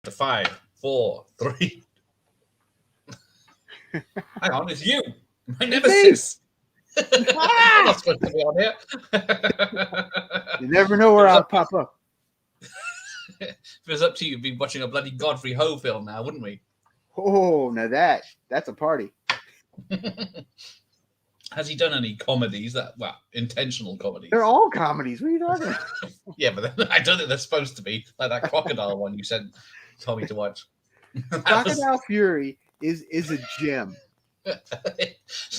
to 5, 4, 3. Hang on, it's you, my nemesis. I'm not supposed to be on here. You never know where I'll pop up. If it was up to you, we'd be watching a bloody Godfrey Ho film now, wouldn't we? Oh, now that's a party. Has he done any comedies intentional comedies? They're all comedies. What are you talking about? Yeah, but I don't think they're supposed to be. Like that crocodile one you told me to watch. Crocodile Fury is a gem.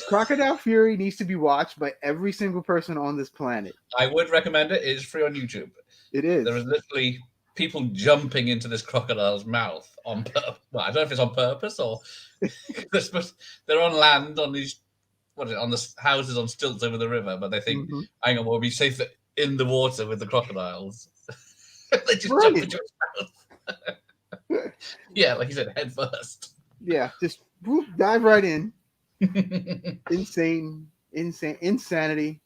Crocodile Fury needs to be watched by every single person on this planet. I would recommend it. It is free on YouTube. It is. There is literally people jumping into this crocodile's mouth on purpose. Well, I don't know if it's on purpose or they're on land on these on the houses on stilts over the river, but they think, hang on, we'll be safe in the water with the crocodiles. They just jump into his mouth. Yeah, like you said, head first. Yeah, just dive right in. Insanity.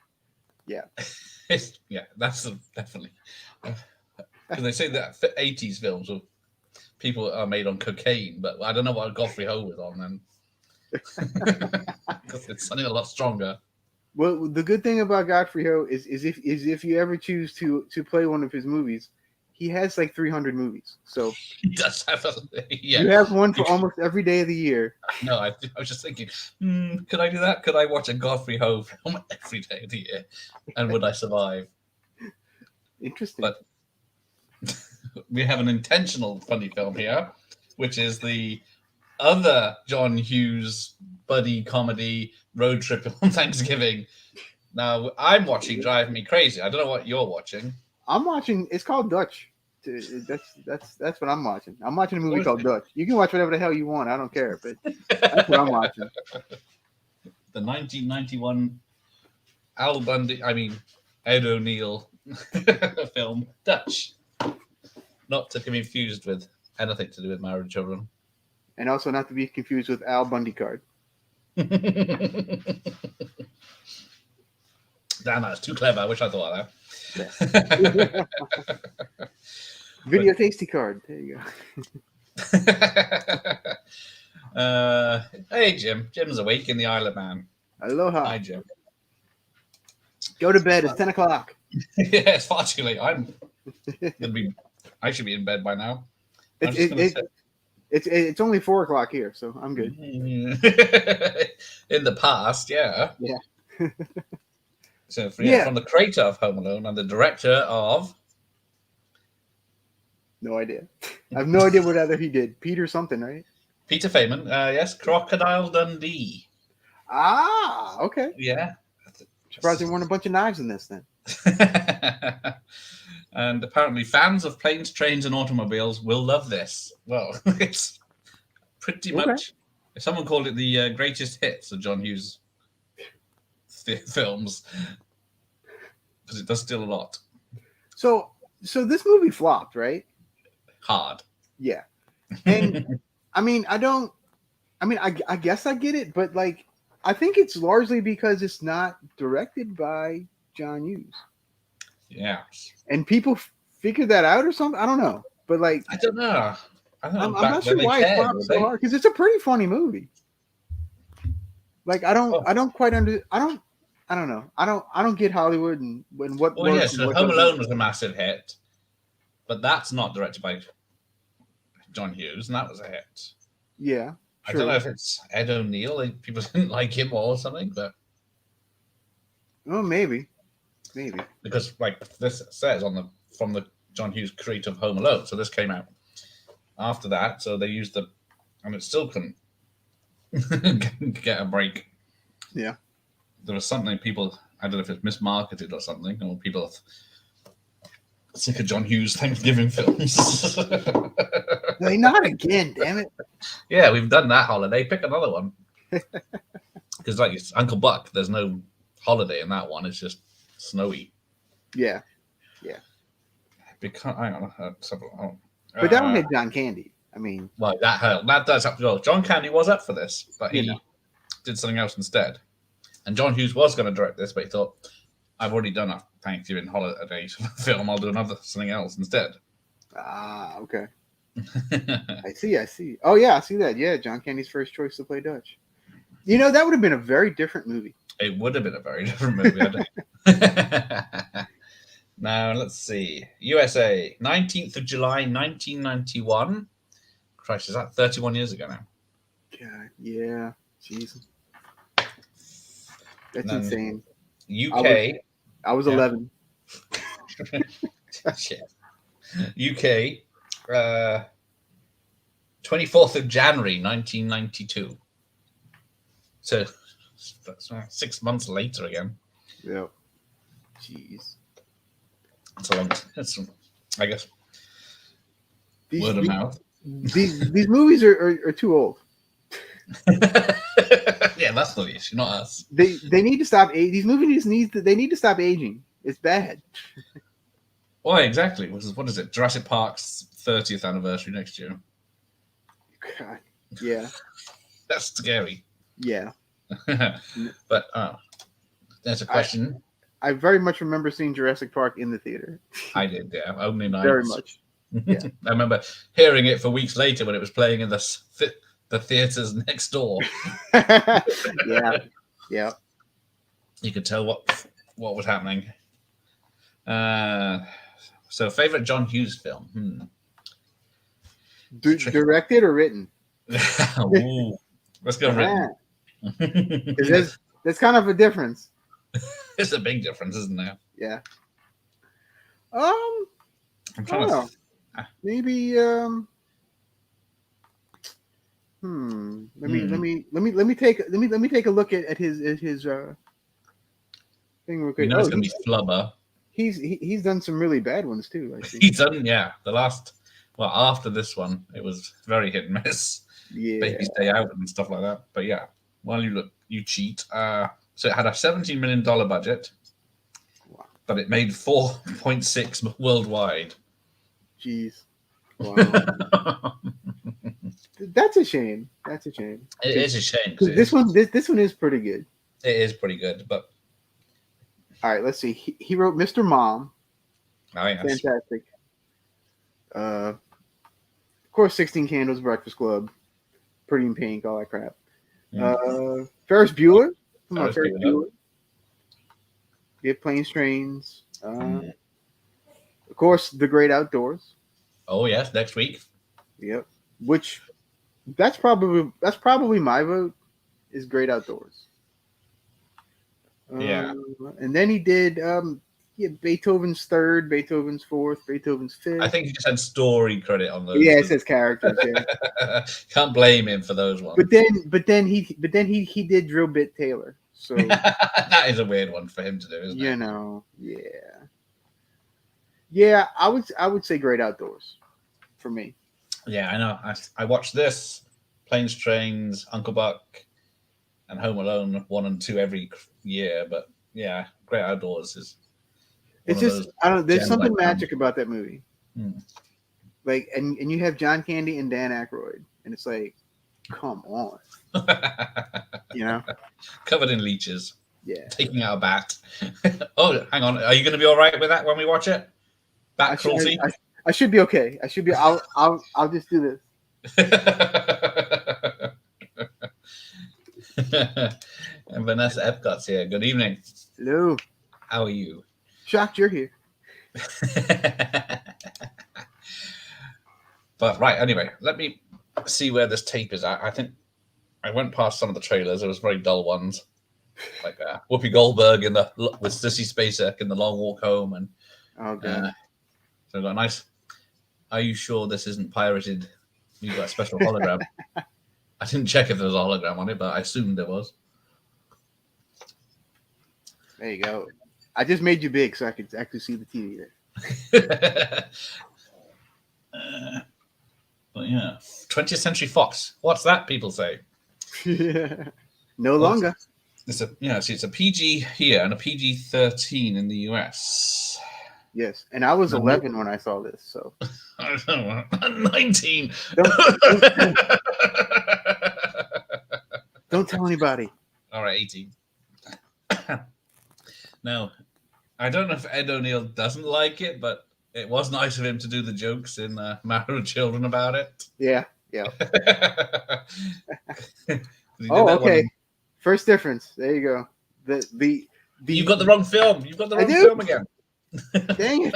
Yeah. That's definitely. Because they say that 80s films of people are made on cocaine, but I don't know what Godfrey Ho was on then. Because it's something a lot stronger. Well, the good thing about Godfrey Ho is if you ever choose to play one of his movies, he has like 300 movies. So he does have you have one for almost every day of the year. No, I was just thinking, could I do that? Could I watch a Godfrey Ho film every day of the year? And would I survive? Interesting. But we have an intentional funny film here, which is the other John Hughes buddy comedy road trip on Thanksgiving. Now, I'm watching Drive Me Crazy. I don't know what you're watching. I'm watching. It's called Dutch. That's what I'm watching. I'm watching a movie called Dutch. You can watch whatever the hell you want. I don't care, but that's what I'm watching. The 1991 Ed O'Neill film Dutch. Not to be confused with anything to do with married children. And also not to be confused with Al Bundy card. Damn, that's too clever. I wish I thought of that. Video tasty card. There you go. Hey, Jim. Jim's awake in the Isle of Man. Aloha. Hi, Jim. Go to bed. It's 10 o'clock. Yeah, it's far too late. I should be in bed by now. It's only 4 o'clock here, so I'm good. In the past, yeah. Yeah. So from the creator of Home Alone and the director of... No idea. I have no idea what other he did. Peter something, right? Peter Feynman. Yes, Crocodile Dundee. Ah, okay. Yeah. Surprised there weren't a bunch of knives in this then. And apparently fans of planes, trains, and automobiles will love this. Well, it's pretty much... If someone called it the greatest hits of John Hughes films, because it does steal a lot. So this movie flopped, right? Hard. Yeah. And I guess I get it, but like I think it's largely because it's not directed by John Hughes. Yeah. And people figured that out or something. I don't know. But like I don't know. I'm not sure why it flopped so hard, because it's a pretty funny movie. Like I don't know. I don't get Hollywood and what. Well, yeah. So Home Alone was a massive hit, but that's not directed by John Hughes, and that was a hit. Yeah, I don't know if it's Ed O'Neill. Like, people didn't like him or something, but maybe because like this says from the John Hughes creator of Home Alone, so this came out after that, so they used and it still couldn't get a break. Yeah. There was something people, I don't know if it's mismarketed or something, or people are sick of John Hughes Thanksgiving films. Hey, not again, damn it. Yeah, we've done that holiday. Pick another one. Because like it's Uncle Buck, there's no holiday in that one. It's just snowy. Yeah. Hang on. But that one had John Candy. I mean, well, that does have to go. John Candy was up for this, but he did something else instead. And John Hughes was going to direct this, but he thought, I've already done a Thanksgiving holiday film. I'll do something else instead. Ah, okay. I see. Oh yeah, I see that. Yeah, John Candy's first choice to play Dutch. You know, that would have been a very different movie. It would have been a very different movie. Now, let's see. USA, 19th of July, 1991. Christ, is that 31 years ago now? God, yeah. Jeez. That's And insane. UK. I was 11. Shit. UK, 24th of January, 1992. So that's 6 months later again. Yeah. Jeez. That's a long. That's, I guess, word of mouth. These movies are too old. Yeah, that's the issue, not us. They need to stop. These movies need to stop aging. It's bad. Well, exactly. What is it? Jurassic Park's 30th anniversary next year. God. Yeah. That's scary. Yeah. But there's a question. I very much remember seeing Jurassic Park in the theater. I did, yeah. Only nights. Very much. Yeah. I remember hearing it for weeks later when it was playing in the theaters next door. Yeah. Yeah. You could tell what was happening. So, favorite John Hughes film? Directed or written? Ooh, let's go written. There's kind of a difference. It's a big difference, isn't there? Yeah. I'm trying to. Maybe. Let me take a look at his thing real quick. You know, it's gonna be Flubber. He's done some really bad ones too. I think. He's done, yeah. After this one, it was very hit and miss. Yeah. Baby's Day Out and stuff like that. But yeah, while you cheat. So it had a $17 million budget, but it made 4.6 worldwide. Jeez. Wow. That's a shame. It is a shame. This one is pretty good. It is pretty good, but all right, let's see. He wrote Mr. Mom. Oh, yes. Fantastic. Of course, 16 Candles, Breakfast Club, Pretty in Pink, all that crap. Ferris Bueller. Come on, Ferris Bueller. Get Planes, Trains. Of course, The Great Outdoors. Oh yes, next week. Yep. Which that's probably my vote. Is Great Outdoors. Yeah. And then he did Beethoven's Third, Beethoven's Fourth, Beethoven's Fifth. I think he just had story credit on those. Yeah, it says characters. Yeah. Can't blame him for those ones. But then he did Drill Bit Taylor. So that is a weird one for him to do, isn't it? You know, yeah. Yeah, I would say Great Outdoors for me. Yeah, I know. I watched this, Planes, Trains, Uncle Buck, and Home Alone 1 and 2 every year. But yeah, Great Outdoors is. It's just I don't. There's something magic about that movie. Like, and you have John Candy and Dan Aykroyd, and it's like, come on, you know, covered in leeches. Yeah, taking out a bat. Oh, hang on. Are you going to be all right with that when we watch it? Bat cruelty. I should be okay. I should be. I'll just do this. And Vanessa Epcott's here. Good evening. Hello. How are you? Shocked you're here. But right, anyway, let me see where this tape is at. I think I went past some of the trailers. It was very dull ones, like Whoopi Goldberg with Sissy Spacek in The Long Walk Home, and so we got a nice. Are you sure this isn't pirated? You got a special hologram. I didn't check if there was a hologram on it, but I assumed there was. There you go. I just made you big so I could actually see the TV there. But yeah, 20th Century Fox. What's that? People say. No longer. It's a PG here and a PG-13 in the US. Yes, and I was 11 when I saw this, so. I'm 19. Don't tell anybody. All right, 18. Now, I don't know if Ed O'Neill doesn't like it, but It was nice of him to do the jokes in Married with Children about it. Yeah, yeah. He did Oh, that one okay. in- First difference. There you go. The You've got the wrong film. You've got the I wrong do? film again. Dang it.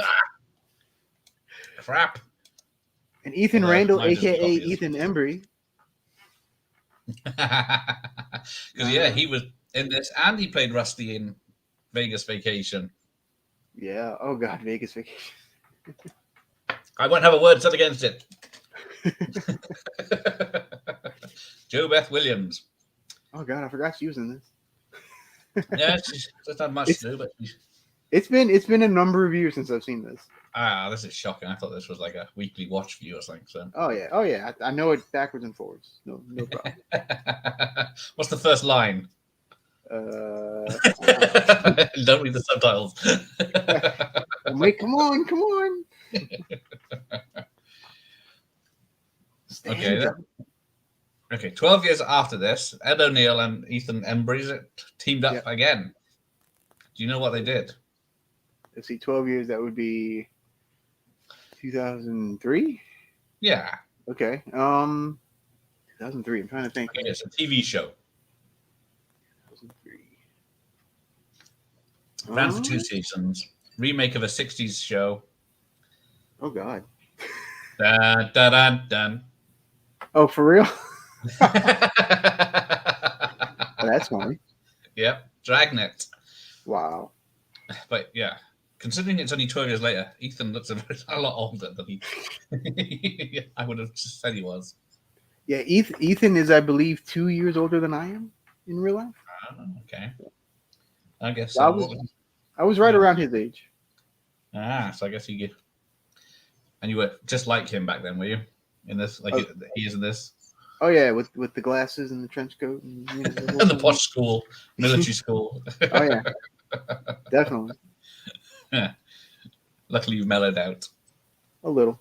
Crap. And Ethan Although, Randall, mine just aka copies. Ethan Embry. Because yeah, he was in this, and he played Rusty in Vegas Vacation. Yeah. Oh God, Vegas Vacation. I won't have a word said against it. Jo Beth Williams. Oh God, I forgot she was in this. Yeah, she's not much to do, but It's been a number of years since I've seen this. this is shocking. I thought this was like a weekly watch for you or something. So, Oh yeah. I know it backwards and forwards. No problem. what's the first line? Wow. Don't read the subtitles. Wait, come on. Okay, okay. 12 years after this, Ed O'Neill and Ethan Embry teamed up again. Do you know what they did? Let's see, 12 years. That would be 2003. Yeah. Okay. 2003. I'm trying to think. Okay, it's a TV show. 2003. Ran for 2 seasons. Remake of a 60s show. Oh God. Dun, dun, dun, dun. Oh, for real? Oh, that's funny. Yep. Dragnet. Wow. But yeah, considering it's only 12 years later, Ethan looks a lot older than he. I would have just said he was. Yeah, Ethan is, I believe, 2 years older than I am in real life. Oh, okay. I guess so. I was right around his age. So I guess he get. And you were just like him back then, were you? In this, like he is in this. Oh yeah, with the glasses and the trench coat and the posh school, military school. Oh yeah, definitely. Yeah. Luckily, you mellowed out a little.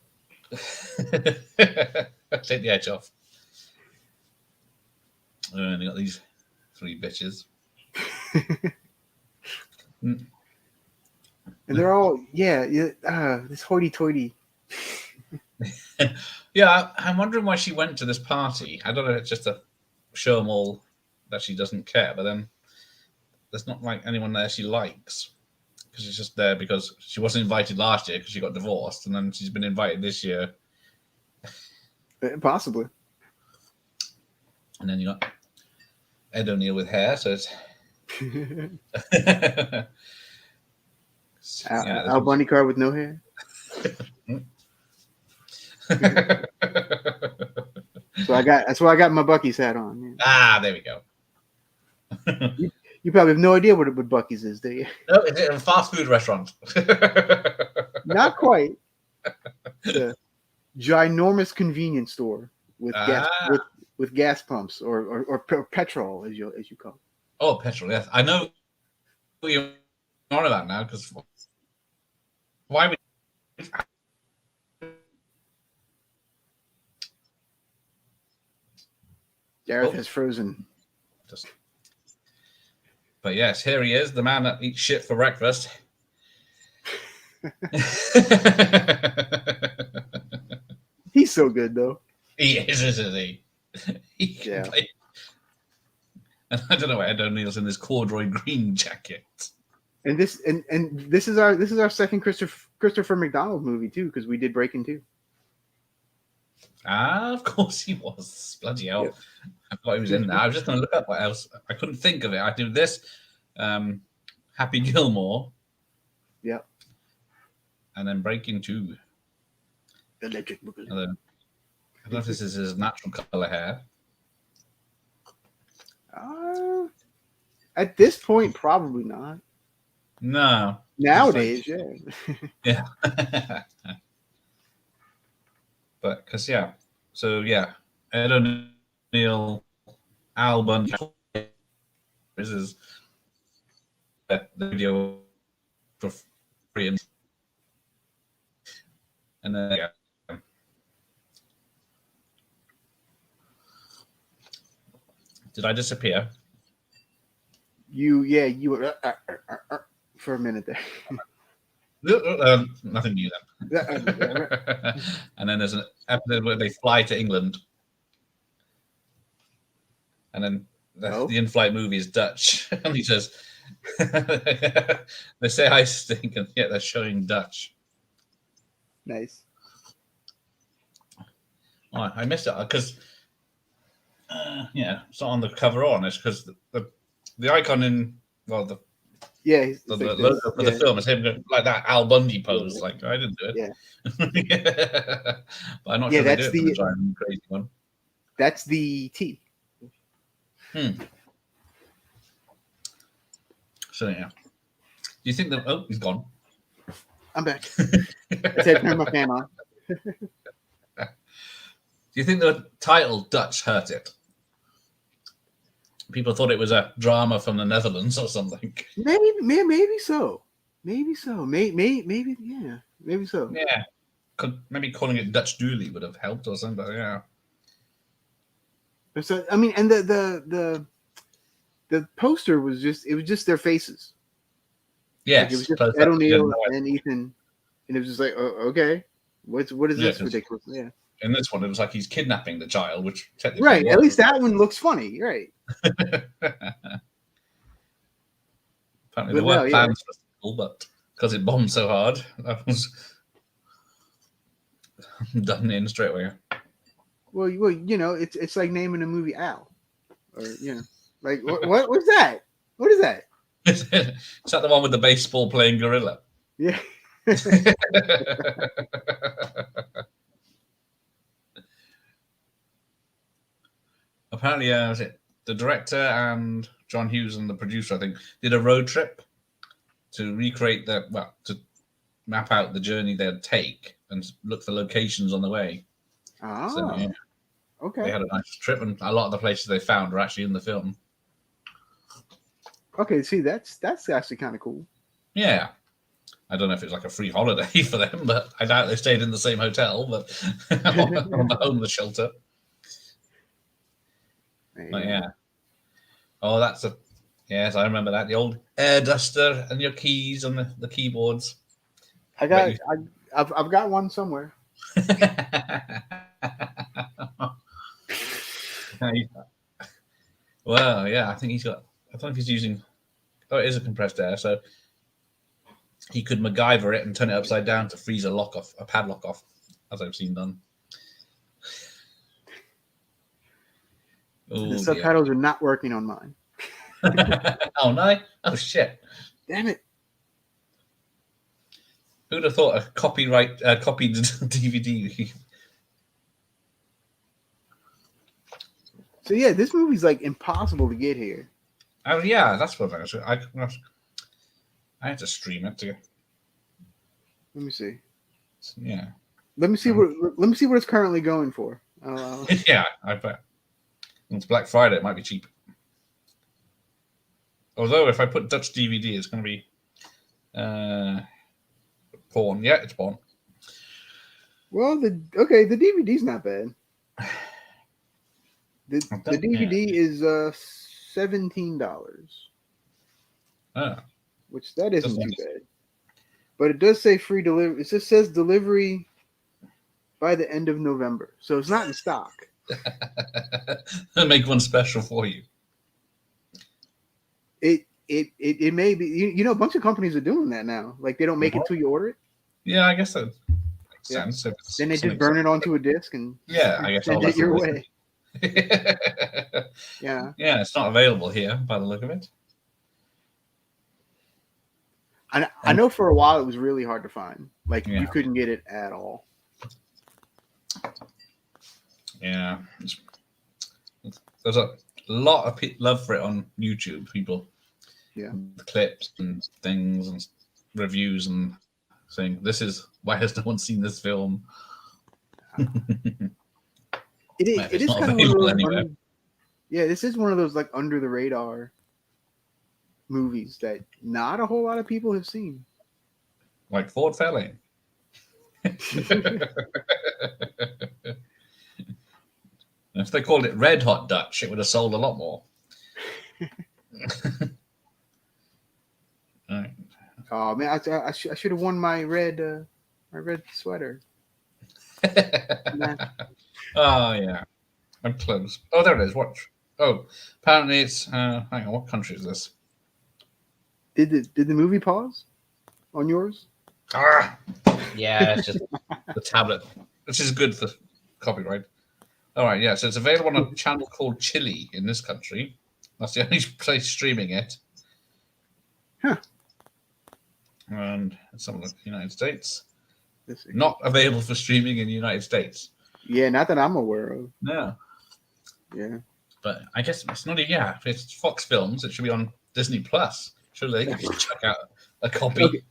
Take the edge off. And you got these 3 bitches. And they're all this hoity-toity. Yeah, I'm wondering why she went to this party. I don't know if it's just to show them all that she doesn't care, but then there's not like anyone there she likes, because she's just there because she wasn't invited last year because she got divorced, and then she's been invited this year. Possibly. And then you got Ed O'Neill with hair, so it's Al Bundy card with no hair. That's why I got my Buc-ee's hat on. Yeah. There we go. You probably have no idea what Buc-ee's is, do you? No, it's a fast food restaurant. Not quite. It's a ginormous convenience store with gas pumps or petrol, as you call it. Oh, petrol. Yes, I know what you're on about now. Because why would Gareth has frozen. But yes, here he is, the man that eats shit for breakfast. He's so good, though. He is, isn't he? Yeah. And I don't know why Ed O'Neill's in this corduroy green jacket. And this is our second Christopher McDonald movie too, because we did Breaking' 2. Of course he was. Bloody hell. Yep. I thought he was in there. I was just going to look up what else. I couldn't think of it. I do this. Happy Gilmore. Yep. And then Breaking' 2. Electric Boogaloo. I don't know if this is his natural color hair. At this point, probably not. No. Nowadays, yeah. But because so Ed O'Neill, Al Bundy. This is the video for free, and then Did I disappear? You were for a minute there. Nothing new then. Right. And then there's an episode where they fly to England, and then the in-flight movie is Dutch, and he says, "They say I stink, and yet they're showing Dutch." Nice. Oh, I missed it because, it's not on the cover on. It's because the icon in the logo for the film is him going, like that Al Bundy pose. Yeah. Like, I didn't do it. Yeah. But I'm not sure they do it for the giant crazy one. That's the T. So yeah. Do you think that? Oh, he's gone. I'm back. I said turn my fan on. Do you think the title Dutch hurt it? People thought it was a drama from the Netherlands or something. Maybe so. Maybe so. Maybe yeah. Maybe so. Yeah. Maybe calling it Dutch Dooley would have helped or something. Yeah. So I mean, and the poster was just their faces. Yeah. Like it was just Ed O'Neill and Ethan, and it was just like, oh, okay, what is this ridiculous? Yeah. In this one, it was like he's kidnapping the child, which technically right. At least that one looks funny, right? Apparently, there were plans for a sequel, but because it bombed so hard, that was done in straight away. Well, it's like naming a movie Al, or like what's that? What is that? Is that the one with the baseball playing gorilla? Yeah. Apparently, was it the director and John Hughes and the producer, I think, did a road trip to recreate to map out the journey they'd take and look for locations on the way. Ah, so, yeah, okay. They had a nice trip, and a lot of the places they found are actually in the film. Okay, see, that's actually kind of cool. Yeah. I don't know if it's like a free holiday for them, but I doubt they stayed in the same hotel, but on the homeless shelter. But yeah. Oh, yes, I remember that. The old air duster and your keys on the keyboards. I've got one somewhere. Well, yeah, I think I don't know if he's using. Oh, it is a compressed air, so he could MacGyver it and turn it upside down to freeze a padlock off, as I've seen done. The subtitles are not working on mine. Oh no! Oh shit! Damn it! Who'd have thought a copied DVD? So yeah, this movie's like impossible to get here. Oh yeah, that's what I had to stream it to. Let me see. Yeah. Let me see what it's currently going for. Yeah, I bet. It's Black Friday. It might be cheap. Although if I put Dutch DVD, it's going to be porn. Yeah, it's porn. Well, the DVD's not bad. The DVD is $17. Which that isn't too bad. But it does say free delivery. It just says delivery by the end of November. So it's not in stock. They'll make one special for you. It may be, a bunch of companies are doing that now. Like they don't make it till you order it. Yeah, I guess that makes sense. Then they just burn it onto a disc and I guess send it your way. Yeah, it's not available here by the look of it. I know for a while it was really hard to find. Like you couldn't get it at all. Yeah, there's a lot of love for it on YouTube. People, the clips and things and reviews and saying this is why has no one seen this film. It is kind of one of those anywhere. This is one of those like under the radar movies that not a whole lot of people have seen. Like Ford Fairlane. If they called it Red Hot Dutch, it would have sold a lot more. Right. Oh man, I should have worn my red sweater. Oh yeah, I'm close. Oh, there it is. Watch. Oh, apparently it's. Hang on, what country is this? Did the movie pause on yours? Ah, yeah, it's just the tablet, which is good for copyright. All right, yeah. So it's available on a channel called Chile in this country. That's the only place streaming it. Huh. And let's have a look. United States. Not available for streaming in the United States. Yeah, not that I'm aware of. No. Yeah. But I guess it's not a yeah. If it's Fox Films, it should be on Disney Plus. Surely they could just check out a copy.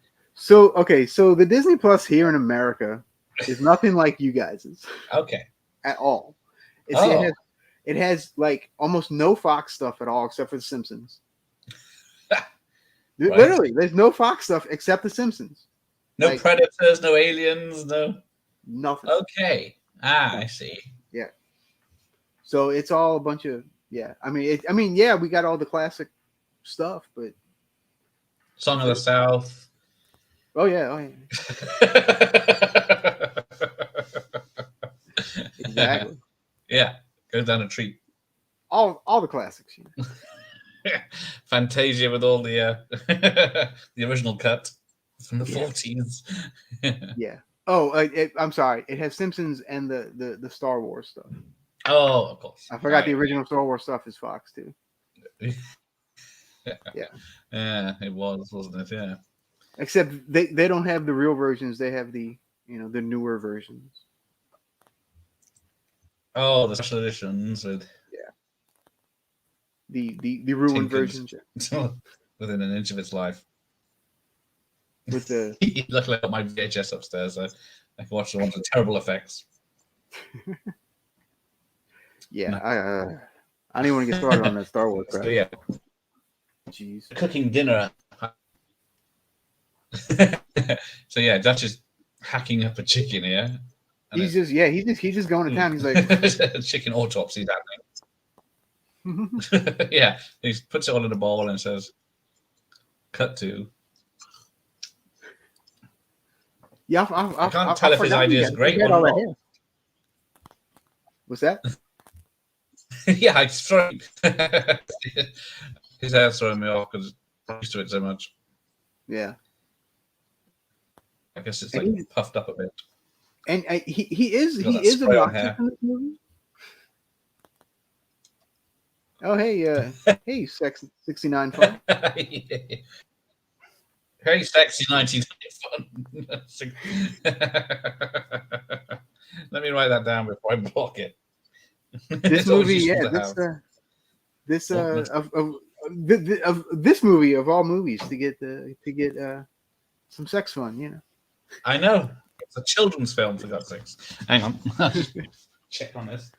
Okay. So the Disney Plus here in America is nothing like you guys's. Okay. At all. It has like almost no Fox stuff at all except for The Simpsons. Right. Literally, there's no Fox stuff except The Simpsons. No like, Predators, no Aliens, no nothing. Okay. I see. Yeah. So it's all a bunch of I mean, yeah, we got all the classic stuff, but Song of the South. Oh yeah. Exactly. Yeah, go down a treat. All the classics. You know. Fantasia with all the the original cut from the 40s. Yeah. Oh, I'm sorry. It has Simpsons and the Star Wars stuff. Oh, of course. I forgot the original Star Wars stuff is Fox too. Yeah, it was, wasn't it? Yeah. Except they don't have the real versions. They have the the newer versions. Oh, the special editions with the ruined versions within an inch of its life. With the luckily I got my VHS upstairs, so I can watch the ones with terrible effects. Yeah, no. I don't even want to get started on that Star Wars crap. So, yeah. Jeez. Cooking dinner. So yeah, Dutch is hacking up a chicken here. He's just going to town. He's like chicken autopsy happening. Yeah, he puts it all in a bowl and says, "Cut to." Yeah, I can't tell if his idea is great or not. What's that? Yeah, I throw his hair's throwing me off because I'm used to it so much. Yeah, I guess it's like puffed up a bit. And he is obnoxious in this movie. Oh hey, hey, sexy 69 fun. Hey, sexy 1990 fun. Let me write that down before I block it. This movie, this movie of all movies to get some sex fun, I know it's a children's film for God's sakes. Hang on, check on this.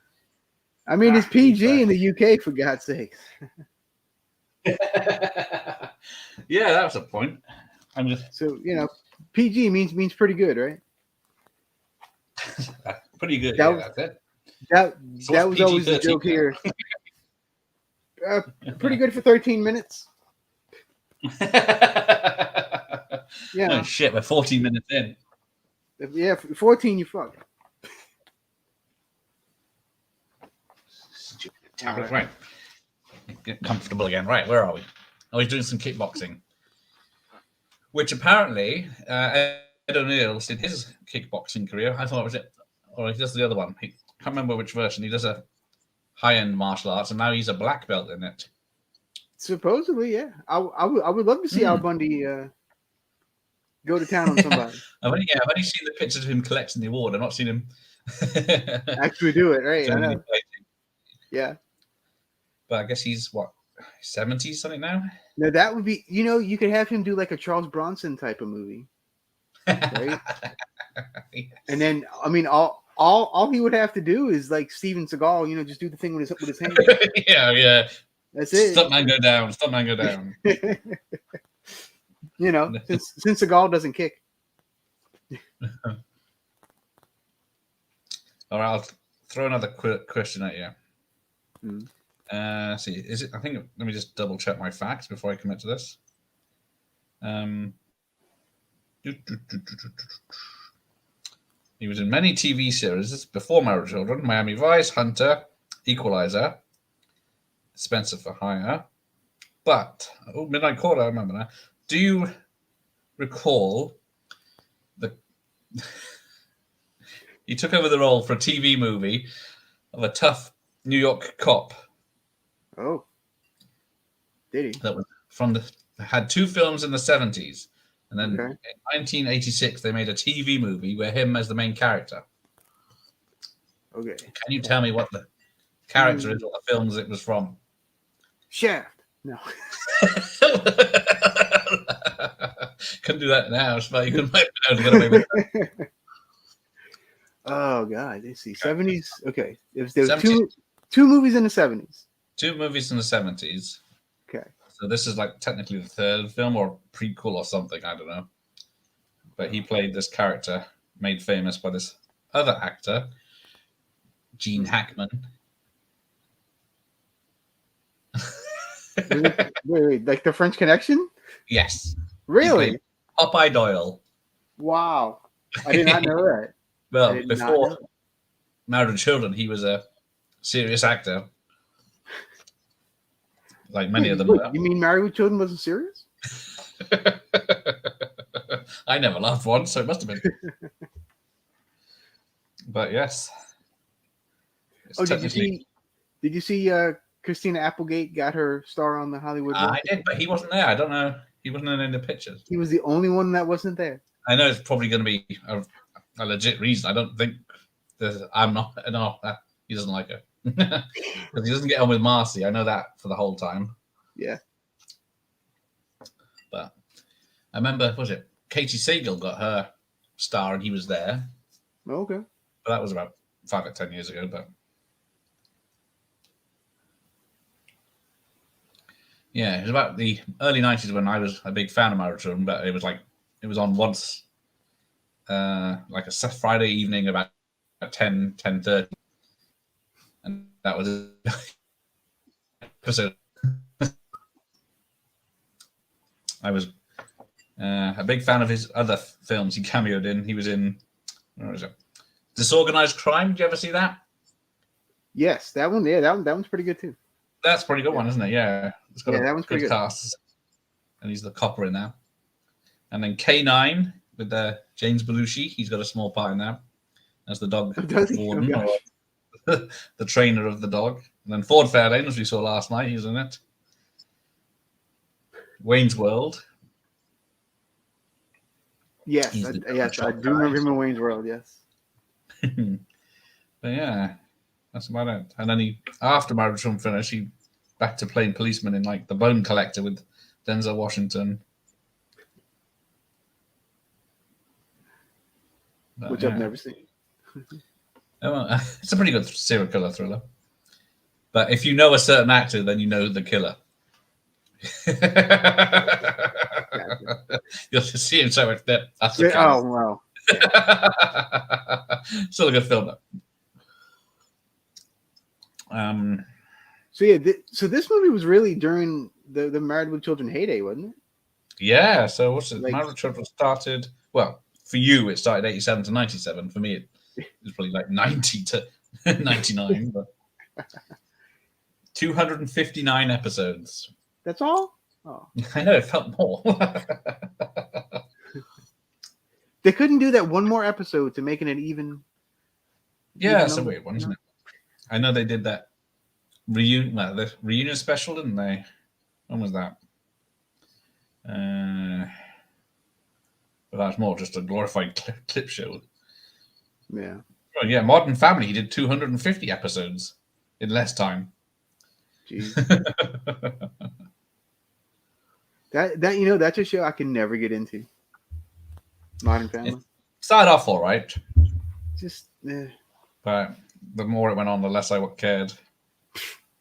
I mean, it's PG in the UK for God's sakes. Yeah, that was a point. I'm just so PG means pretty good, right? Pretty good. That's it. That was always the joke here. Pretty good for 13 minutes. Yeah. Oh shit, we're 14 minutes in. Yeah, 14 you fuck. Stupid tablet. Right. Get comfortable again. Right, where are we? Oh, he's doing some kickboxing. Which apparently Ed O'Neill did his kickboxing career. I thought it was it. Or he does the other one. I can't remember which version. He does a high-end martial arts, and now he's a black belt in it. Supposedly, yeah. I would love to see Al Bundy go to town on somebody. I've only seen the pictures of him collecting the award. I've not seen him actually do it, right? I know. Yeah. But I guess he's 70 something now? No, that would be you could have him do like a Charles Bronson type of movie. Right? Yes. And then all he would have to do is like Steven Seagal, just do the thing with his hand. Yeah. That's it. Stuntman go down. Since Seagal doesn't kick. All right, I'll throw another question at you. Mm. See, is it? I think. Let me just double check my facts before I commit to this. He was in many TV series before Married with Children: Miami Vice, Hunter, Equalizer, Spencer for Hire. But Midnight Quarter, I remember that. Do you recall he took over the role for a TV movie of a tough New York cop? Oh, did he? That was had 2 films in the 70s, and then Okay. in 1986 they made a TV movie where him as the main character. Okay. Can you tell me what the character is, or the films it was from? Shaft. No. Couldn't do that now, but you might be able to get away with that. Oh God, let's see. 70s. Okay. There was 70s. two movies in the 70s. 2 movies in the 70s. Okay. So this is like technically the 3rd film or prequel or something, I don't know. But he played this character made famous by this other actor, Gene Hackman. Wait, like The French Connection? Yes. Really? Popeye Doyle. Wow. I did not know that. Well, before Married with Children, he was a serious actor. Like many of them were. You mean Married with Children wasn't serious? I never laughed once, so it must have been. But yes. Oh, did you see Christina Applegate got her star on the Hollywood Walk? I did, but he wasn't there. I don't know. He wasn't in any pictures. He was the only one that wasn't there. I know it's probably going to be a legit reason. I don't think I'm not. No, he doesn't like her because he doesn't get on with Marcy. I know that for the whole time. Yeah. But I remember, was it Katie Sagal got her star and he was there? Okay. But that was about 5 or 10 years ago. But yeah, it was about the early 90s when I was a big fan of Married with Children, but it was on once, like a Friday evening about 10:30, and that was episode. I was a big fan of his other films he cameoed in. He was in, where was it? Disorganized Crime. Did you ever see that? Yes, that one. Yeah, that one's pretty good too. That's a pretty good one, isn't it? Yeah, it's got that one's pretty good cast, and he's the copper in that. And then K9 with James Belushi. He's got a small part in that as the dog warden, or the trainer of the dog. And then Ford Fairlane, as we saw last night, he's in it. Wayne's World. Yes, I do remember him in Wayne's World. Yes. But yeah, that's about it. And then after Married with Children finished, he back to playing policeman in like The Bone Collector with Denzel Washington. But, which I've never seen. It's a pretty good serial killer thriller. But if you know a certain actor, then you know the killer. You'll just see him so much that. That's the oh wow! Still a good film, though. So yeah, so this movie was really during the Married with Children heyday, wasn't it? Yeah. So what's it? Married with Children started. Well, for you, it started 87 to 97. For me, it was probably like 90 to 99. But 259 episodes. That's all. Oh. I know, it felt more. They couldn't do that one more episode to make it an even. Yeah, it's a weird one, isn't it? I know they did that the reunion special, didn't they? When was that? But that's more just a glorified clip show. Yeah. Oh, yeah, Modern Family. He did 250 episodes in less time. Jeez. That's a show I can never get into. Modern Family. It started off all right. Just, but the more it went on, the less I cared.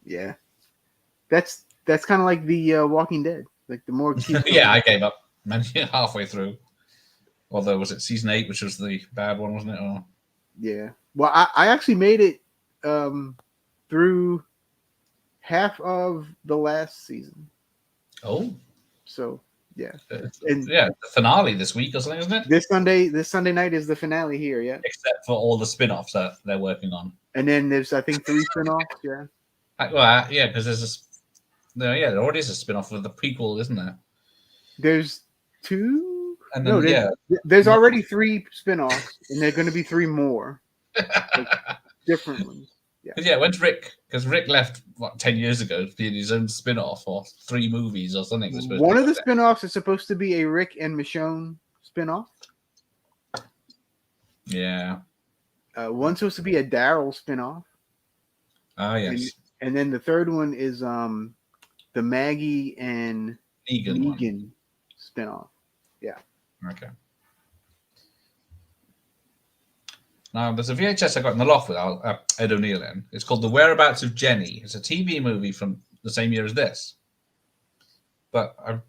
Yeah, that's kind of like the Walking Dead. Like the more. Yeah, I gave up halfway through. Although was it season 8, which was the bad one, wasn't it? Or... Yeah. Well, I actually made it through half of the last season. Oh. So Yeah, and the finale this week or something, isn't it? This Sunday night is the finale here. Yeah, except for all the spin-offs that they're working on. And then there's I think 3 spin-offs. Yeah. Well, yeah, because there already is a spin-off of the prequel, isn't there? There's 2. And then, there's already 3 spin-offs, and there are going to be 3 more, like, different ones. Yeah, when's Rick? Because Rick left 10 years ago to be in his own spin-off or 3 movies or something. One of the spin-offs is supposed to be a Rick and Michonne spin-off. Yeah. One's supposed to be a Daryl spin-off. Ah, yes. And then the third one is the Maggie and Negan spin-off. Yeah. Okay. Now, there's a VHS I got in the loft with Ed O'Neill in. It's called The Whereabouts of Jenny. It's a TV movie from the same year as this. But I've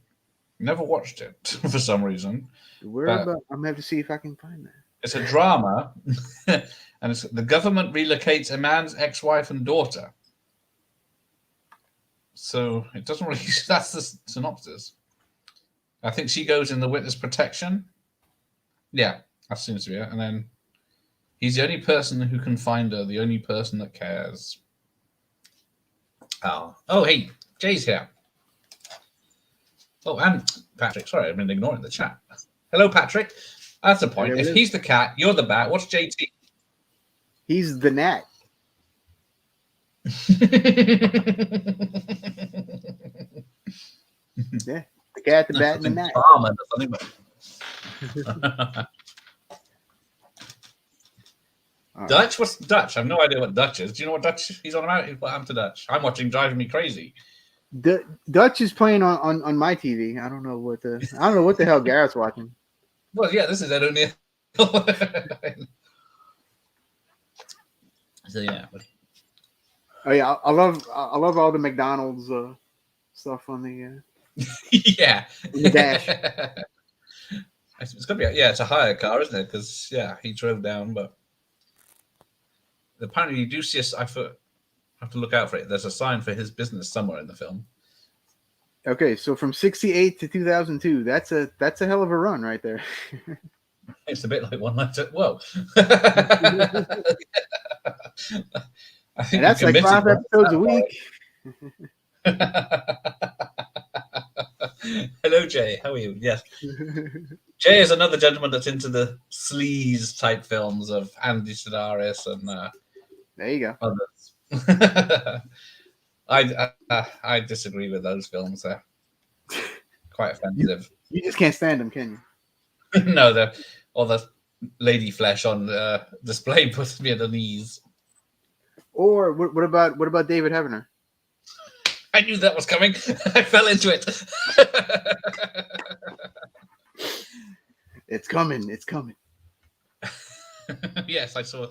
never watched it for some reason. I'm going to have to see if I can find that. It's a drama, and it's the government relocates a man's ex-wife and daughter. So it doesn't really... That's the synopsis. I think she goes in the witness protection. Yeah, that seems to be it. And then... He's the only person who can find her, the only person that cares. Oh, hey, Jay's here. Oh, and Patrick. Sorry, I've been ignoring the chat. Hello, Patrick. That's the point. If he's the cat, you're the bat. What's JT? He's the gnat. Yeah, the cat, the bat, and the gnat. Dutch? What's Dutch? I have no idea what Dutch is. Do you know what Dutch he's on about? What happened to Dutch? I'm watching Driving Me Crazy. Dutch is playing on my TV. I don't know what the hell Garrett's watching. Well, yeah, this is Ed O'Neill. So yeah. Oh yeah, I love all the McDonald's stuff on the yeah. On the dash. It's gonna be it's a hire car, isn't it? Because he drove down, but apparently you do see I have to look out for it. There's a sign for his business somewhere in the film. Okay, so from 1968 to 2002, that's a hell of a run right there. It's a bit like One Night at... Whoa. I think that's like 5 episodes a week. Hello, Jay. How are you? Yes. Jay is another gentleman that's into the sleaze type films of Andy Sidaris and there you go. Others. I disagree with those films. They're quite offensive. You just can't stand them, can you? No, all the lady flesh on display puts me at the knees. Or what about David Heavener? I knew that was coming. I fell into it. It's coming. It's coming. Yes, I saw.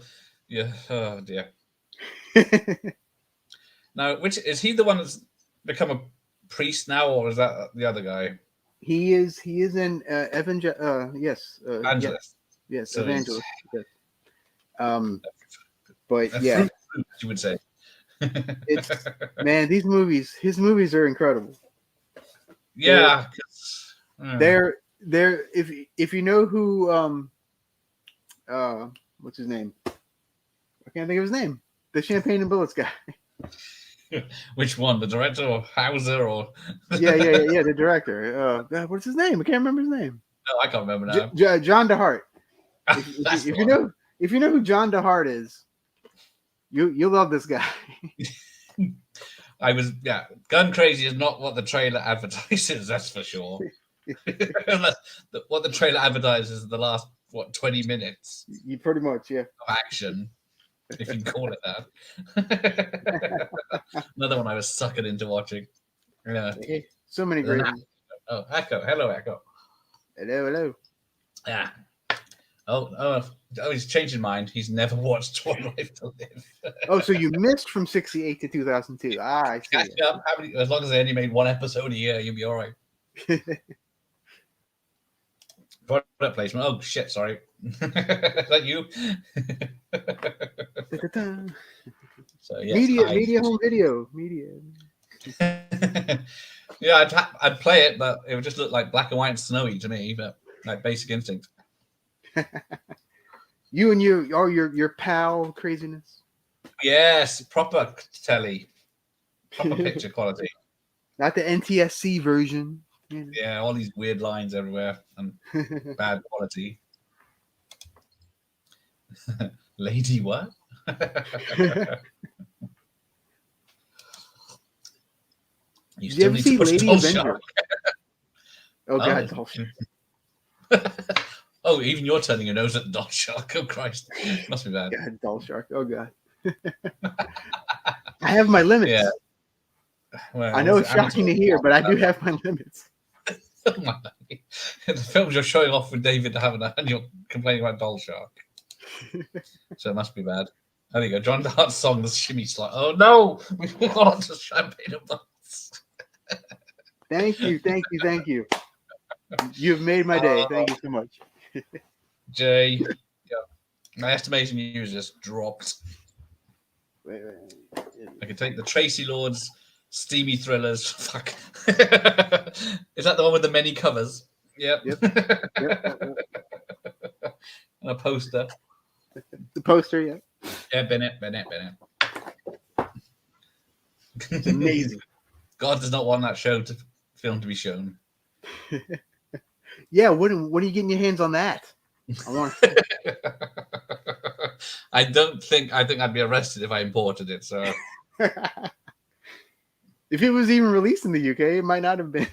Yeah. Oh dear. Now, which is he the one that's become a priest now, or is that the other guy? He is an yes. Evangelist. Yes, so evangelist. Yes. But yeah, fruit, you would say. It's man, his movies are incredible. Yeah. They're if you know who what's his name? I can't think of his name. The Champagne and Bullets guy. Which one? The director or Hauser or yeah, the director. What's his name? I can't remember his name. No, I can't remember now. John DeHart. If you know who John DeHart is, you love this guy. Gun Crazy is not what the trailer advertises, that's for sure. What the trailer advertises is the last 20 minutes. You pretty much, yeah. Of action, if you can call it that. Another one I was suckered into watching. Yeah. So many great ones. Oh, Echo. Hello, Echo. Hello. Yeah. Oh, he's changed his mind. He's never watched One Life to Live. Oh, so you missed from 1968 to 2002. I see. Catch up. As long as they only made one episode a year, you'll be all right. Product placement. Oh, shit, sorry. Is that you? So, yes, media home video. Yeah, I'd play it, but it would just look like black and white and snowy to me. But like Basic Instinct. You and your pal craziness. Yes, proper telly, proper picture quality. Not the NTSC version. Yeah, all these weird lines everywhere and bad quality. Lady what? You Did still you ever need see to watch Lady Doll Avenger? Shark. Oh God, Doll Shark. Oh, even you're turning your nose at Doll Shark. Oh Christ, must be bad. God, Doll Shark. Oh God. I have my limits. Yeah. Well, I know it's shocking to hear, but I do have my limits. The films you're showing off with David Havener and you're complaining about Doll Shark. So it must be bad. There you go. John Dart's song, the shimmy slide. Oh no! We've got onto champagne and buns. Thank you. You've made my day. Thank you so much. Jay, yeah. My estimation you just dropped. Wait. I could take the Tracy Lords steamy thrillers. Fuck. Is that the one with the many covers? Yep. Yep. And a poster. The poster, yeah. Yeah, Bennett. It's amazing. God does not want that film to be shown. Yeah, what are you getting your hands on that? I want. I think I'd be arrested if I imported it. So, if it was even released in the UK, it might not have been.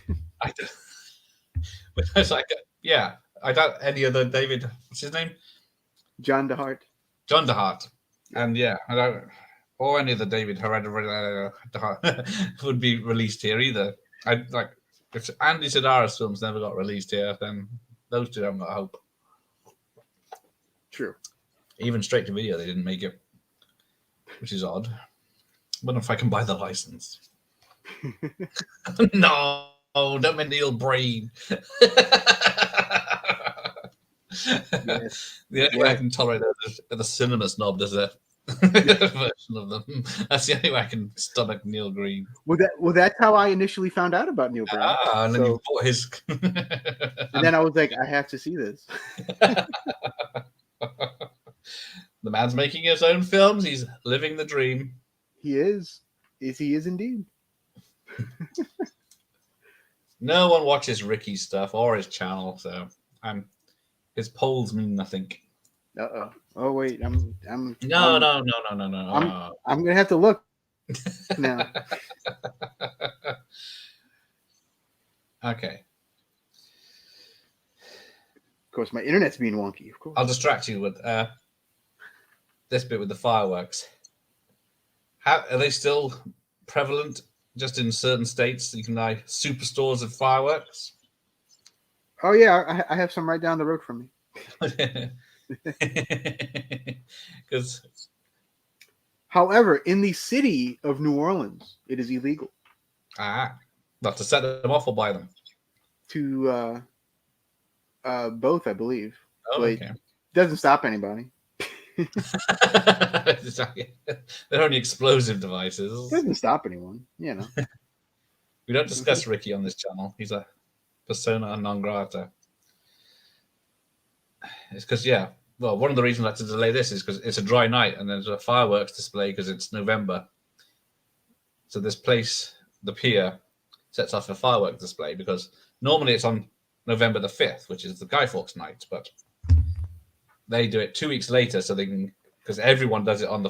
It's like, yeah, I doubt any other David. What's his name? John DeHart. John DeHart, and yeah, I don't, or any of the David DeHart would be released here either. I like if Andy Sidara's films never got released here, then those two haven't got hope. True. Even straight to video, they didn't make it, which is odd. I wonder if I can buy the license. No, don't make Neil Brain. Yes. The only way I can tolerate that is the cinema snob does a version of them. That's the only way I can stomach Neil Green. Well, that's how I initially found out about Neil Breen. And then you bought his. And then I was like, I have to see this. The man's making his own films. He's living the dream. He is. He is indeed. No one watches Ricky's stuff or his channel, so his polls mean nothing. Oh wait, I'm. No. I'm gonna have to look now. Okay. Of course, my internet's being wonky. Of course. I'll distract you with this bit with the fireworks. How are they still prevalent? Just in certain states, you can buy superstores of fireworks. Oh yeah, I have some right down the road from me. Because, however, in the city of New Orleans, it is illegal. Not to set them off or buy them. To both, I believe. Oh, but okay. Doesn't stop anybody. They're only explosive devices. Doesn't stop anyone, you know. We don't discuss Ricky on this channel. He's a persona non grata. It's because, well, one of the reasons I had to delay this is because it's a dry night and there's a fireworks display because it's November. So this place, the pier, sets off a fireworks display because normally it's on November the 5th, which is the Guy Fawkes night, but they do it 2 weeks later so they can, because everyone does it on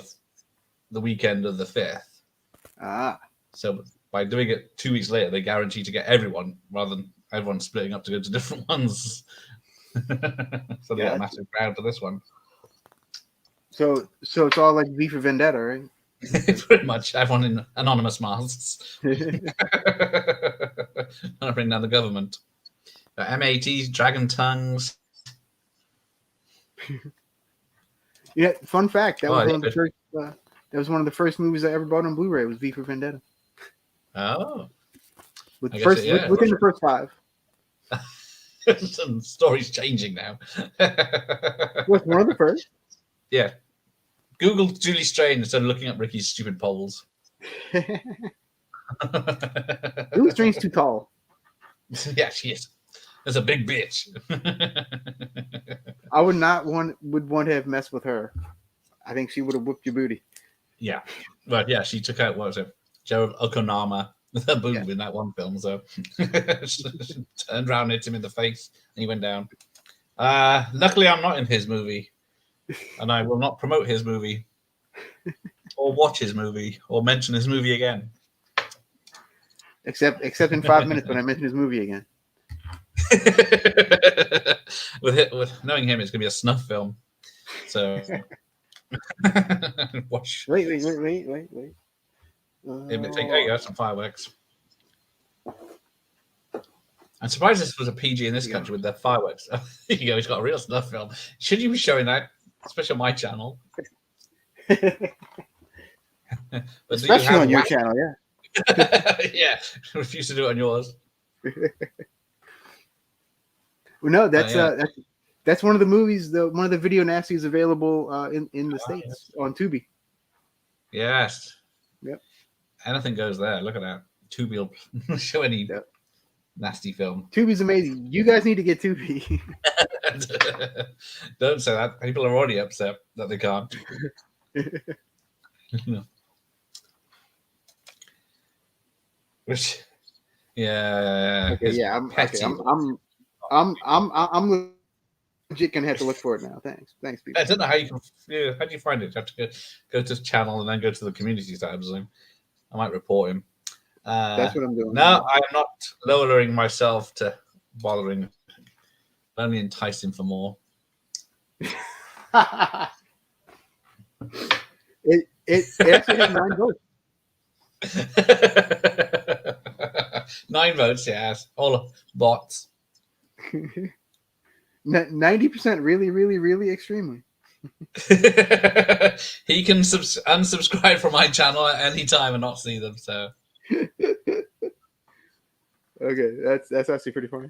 the weekend of the 5th. So by doing it 2 weeks later, they guarantee to get everyone rather than everyone splitting up to go to different ones. So they got a massive crowd for this one. So it's all like V for Vendetta, right? Pretty much everyone in anonymous masks. Trying to bring down the government. MATs, dragon tongues. Yeah, fun fact. That was one of the first. That was one of the first movies I ever bought on Blu-ray. Was V for Vendetta. Oh, within the first 5. Some story's changing now. Was one of the first? Yeah. Google Julie Strain instead of looking up Ricky's stupid polls. Julie Strain's too tall. Yeah, she is. That's a big bitch. I would want to have messed with her. I think she would have whooped your booty. Yeah, but yeah, she took out, what was it, Gerald Okonama with her boob in that one film. So she turned around, hit him in the face, and he went down. Luckily, I'm not in his movie, and I will not promote his movie, or watch his movie, or mention his movie again. Except in 5 minutes when I mention his movie again. with knowing him, it's gonna be a snuff film. So watch. Wait. There you go, some fireworks. I'm surprised this was a PG in this country with the fireworks. There you go, he's got a real snuff film. Should you be showing that, especially on my channel? But especially on your channel, yeah. Yeah, refuse to do it on yours. Well, no, that's one of the movies. One of the video nasties available in the States on Tubi. Yes. Yep. Anything goes there. Look at that. Tubi will show any nasty film. Tubi's amazing. You guys need to get Tubi. Don't say that. People are already upset that they can't. Which, yeah. Okay, yeah. I'm legit gonna have to look for it now. Thanks, people. I don't know how you can. How do you find it? You have to go to his channel and then go to the community tabs. I might report him. That's what I'm doing. No, I'm not lowering myself to bothering. Only entice him for more. It actually has 9 votes. 9 votes, yes. All bots. 90% really extremely. He can unsubscribe from my channel at any time and not see them. So okay, that's actually pretty funny.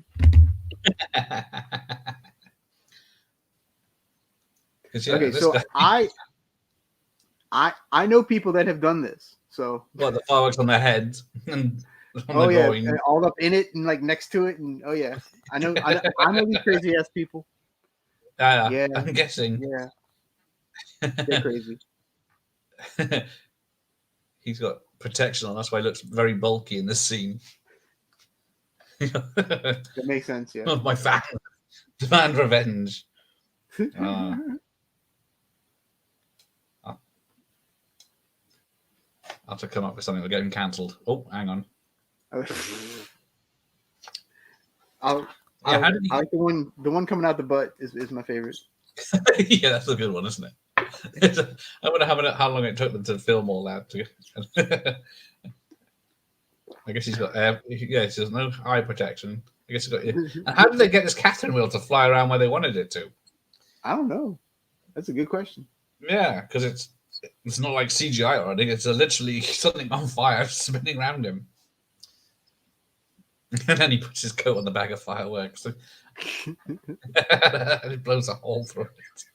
Okay, so I know people that have done this. So the fireworks on their heads and and all up in it and like next to it, and I know these crazy ass people. Yeah, I'm guessing. Yeah, they're crazy. He's got protection on. That's why he looks very bulky in this scene. That makes sense. Yeah. My fan demand revenge. I'll have to come up with something. We'll get him cancelled. Oh, hang on. I like the one coming out the butt is my favorite. Yeah, that's a good one, isn't it? I wonder how long it took them to film all that. I guess he's got there's no eye protection. I guess he's got. And how did they get this Catherine wheel to fly around where they wanted it to? I don't know. That's a good question. Yeah, because it's not like CGI or anything. It's literally something on fire spinning around him. And then he puts his coat on the bag of fireworks. And it blows a hole through it.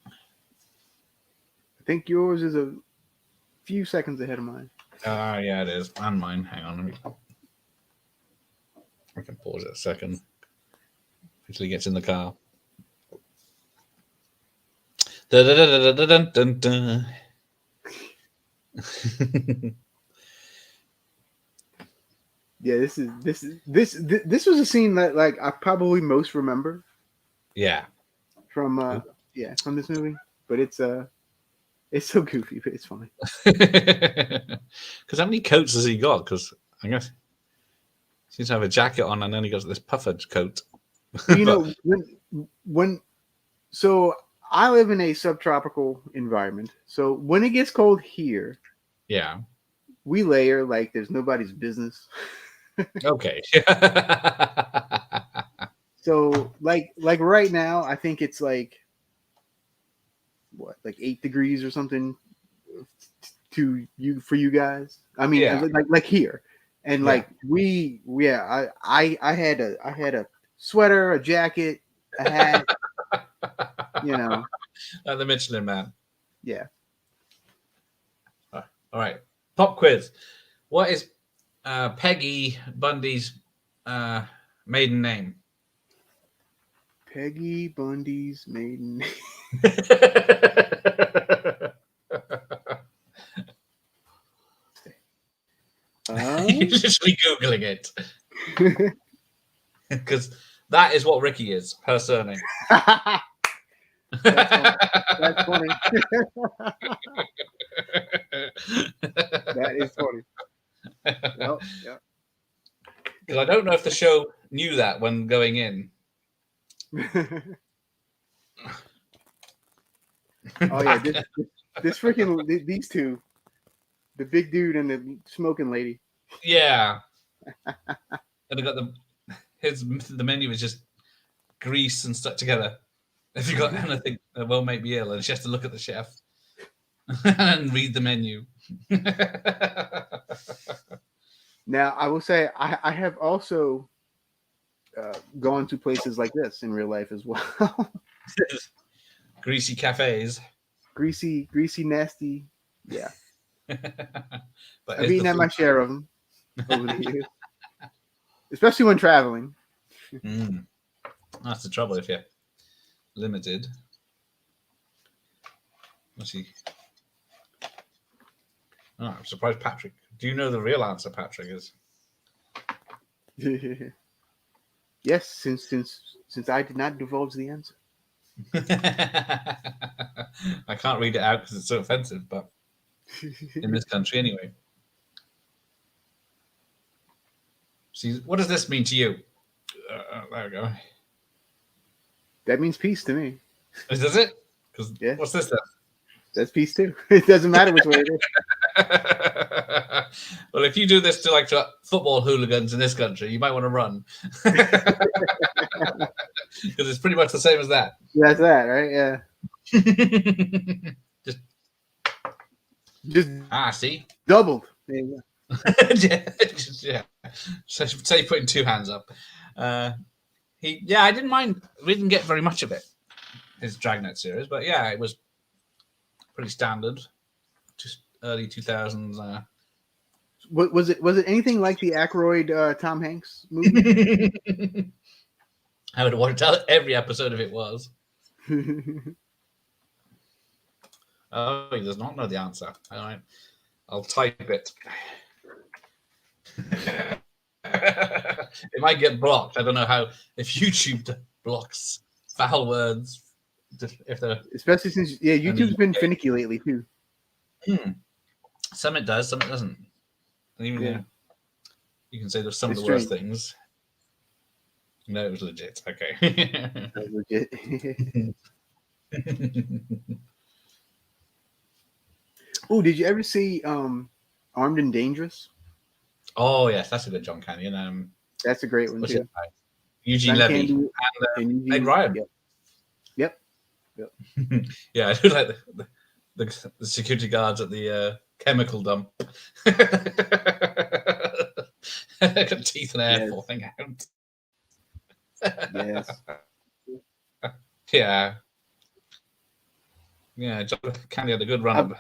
I think yours is a few seconds ahead of mine. Yeah, it is. And mine. Hang on. I can pause it a second. Until he gets in the car. Da, da, da, da, da, da, da. Yeah, this was a scene that like I probably most remember. Yeah. From this movie, but it's so goofy, but it's funny. Because how many coats has he got? Because I guess he seems to have a jacket on, and then he got this puffer coat. You know, so I live in a subtropical environment. So when it gets cold here, yeah, we layer like there's nobody's business. Okay. So like right now, I think it's like 8 degrees or something for you guys. I mean, yeah. like here, and like I had a sweater, a jacket, a hat. You know, the Michelin Man. Yeah. All right. Pop quiz. What is Peggy Bundy's maiden name? Peggy Bundy's maiden name. You're literally Googling it. Because that is what Ricky is, her surname. That's funny. That is funny. Well, yeah. Because I don't know if the show knew that when going in. Oh yeah, this freaking these two, the big dude and the smoking lady. Yeah. And I got the menu is just grease and stuck together. If you got anything that won't make me ill, and she has to look at the chef and read the menu. Now I will say I have also gone to places like this in real life as well. Greasy cafes. greasy, nasty. Yeah, But I've eaten at my share of them over the years, especially when traveling. That's the trouble if you're limited. Let's see. Oh, I'm surprised, Patrick. Do you know the real answer, Patrick? Is yes, since I did not divulge the answer. I can't read it out because it's so offensive, but in this country anyway. See, what does this mean to you? There we go. That means peace to me. Does it? Because yeah. What's this then? That's peace too. It doesn't matter which way it is. Well, if you do this to football hooligans in this country, you might want to run. Because it's pretty much the same as that. That's that, right? Yeah. Just see? Doubled. There you go. Yeah. So say putting two hands up. I didn't mind. We didn't get very much of it, his Dragnet series, but yeah, it was pretty standard. Just early 2000s. Was it anything like the Aykroyd Tom Hanks movie? I would want to tell every episode if it was. Oh, he does not know the answer. All right. I'll type it. It might get blocked. I don't know how. If YouTube blocks foul words, if they're especially since YouTube's been finicky lately too. Some it does, some it doesn't. And even you can say there's some of the worst things. No, it was legit. Okay. That was legit. Oh, did you ever see Armed and Dangerous? Oh yes, that's a good John Canyon. That's a great one too. Eugene Levy and Meg Ryan. Yep. Yeah, I do like the security guards at the chemical dump. Got teeth and hair falling out. Yes. Yeah. John Candy had a good run of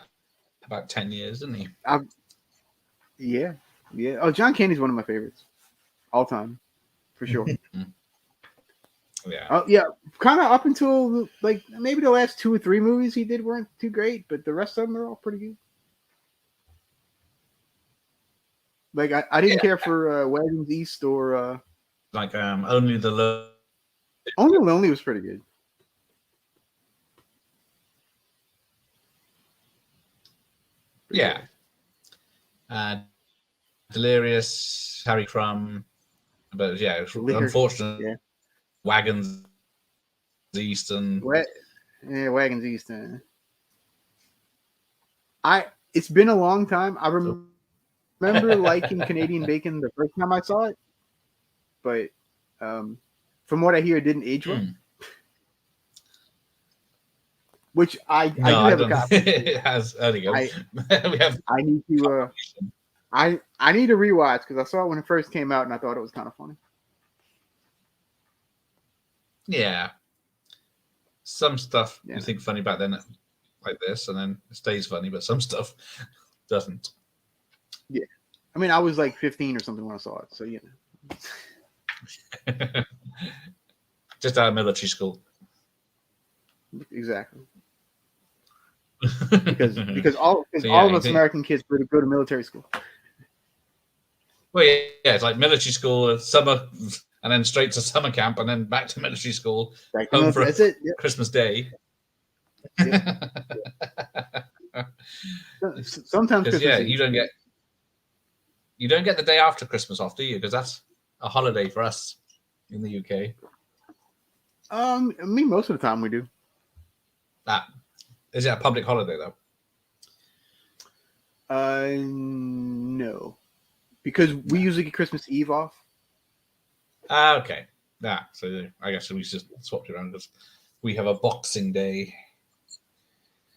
about 10 years, didn't he? Yeah. Oh, John Candy's one of my favorites, all time, for sure. Yeah. Yeah. Kind of up until like maybe the last 2 or 3 movies he did weren't too great, but the rest of them are all pretty good. Like I didn't care for Wagons East or like Only the Lonely was pretty good. Yeah. Delirious, Harry Crumb, but unfortunately, Wagons East and Wagons East. It's been a long time. I remember liking Canadian Bacon the first time I saw it, but from what I hear, it didn't age well. Which I do have a copy. It has. There you go. I need to. I need to rewatch because I saw it when it first came out and I thought it was kind of funny. Yeah. Some stuff you think funny back then, like this, and then it stays funny, but some stuff doesn't. Yeah. I mean, I was like 15 or something when I saw it. So, Just out of military school. Exactly. Because all of us American kids go to military school. Well, yeah, it's like military school, summer, and then straight to summer camp, and then back to military school, home for that's it. Yep. Christmas Day. Yep. Sometimes Christmas Eve. you don't get the day after Christmas off, do you? Because that's a holiday for us in the UK. I mean, most of the time we do. Is it a public holiday though? No, because we usually get Christmas Eve off. Okay. Yeah. So I guess we just swapped it around because we have a Boxing Day.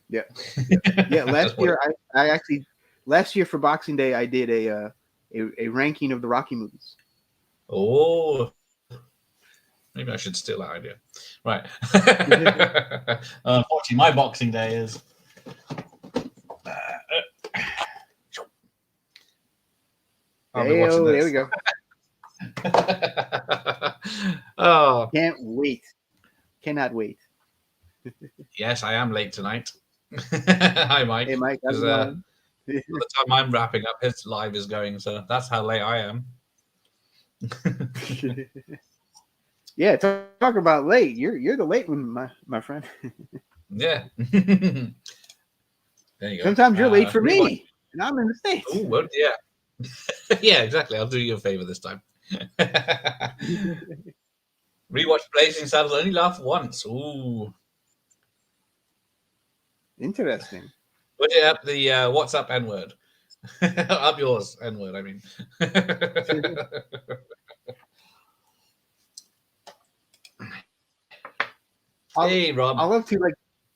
Yeah. Yeah. Last year for Boxing Day, I did a ranking of the Rocky movies. Oh. Maybe I should steal that idea. Right. Unfortunately, my Boxing Day is. There we go. Oh. Can't wait. Cannot wait. Yes, I am late tonight. Hi, Mike. Hey, Mike. By the time I'm wrapping up, his live is going, so that's how late I am. Yeah, talk about late. You're the late one, my friend. Yeah. There you go. Sometimes you're late for me, and I'm in the States. Oh, well, yeah. Yeah, exactly. I'll do you a favor this time. Rewatch Blazing Saddles. Only laugh once. Ooh. Interesting. Put it up the WhatsApp N-word. Up yours, N-word, I mean. Hey, Rob. I love to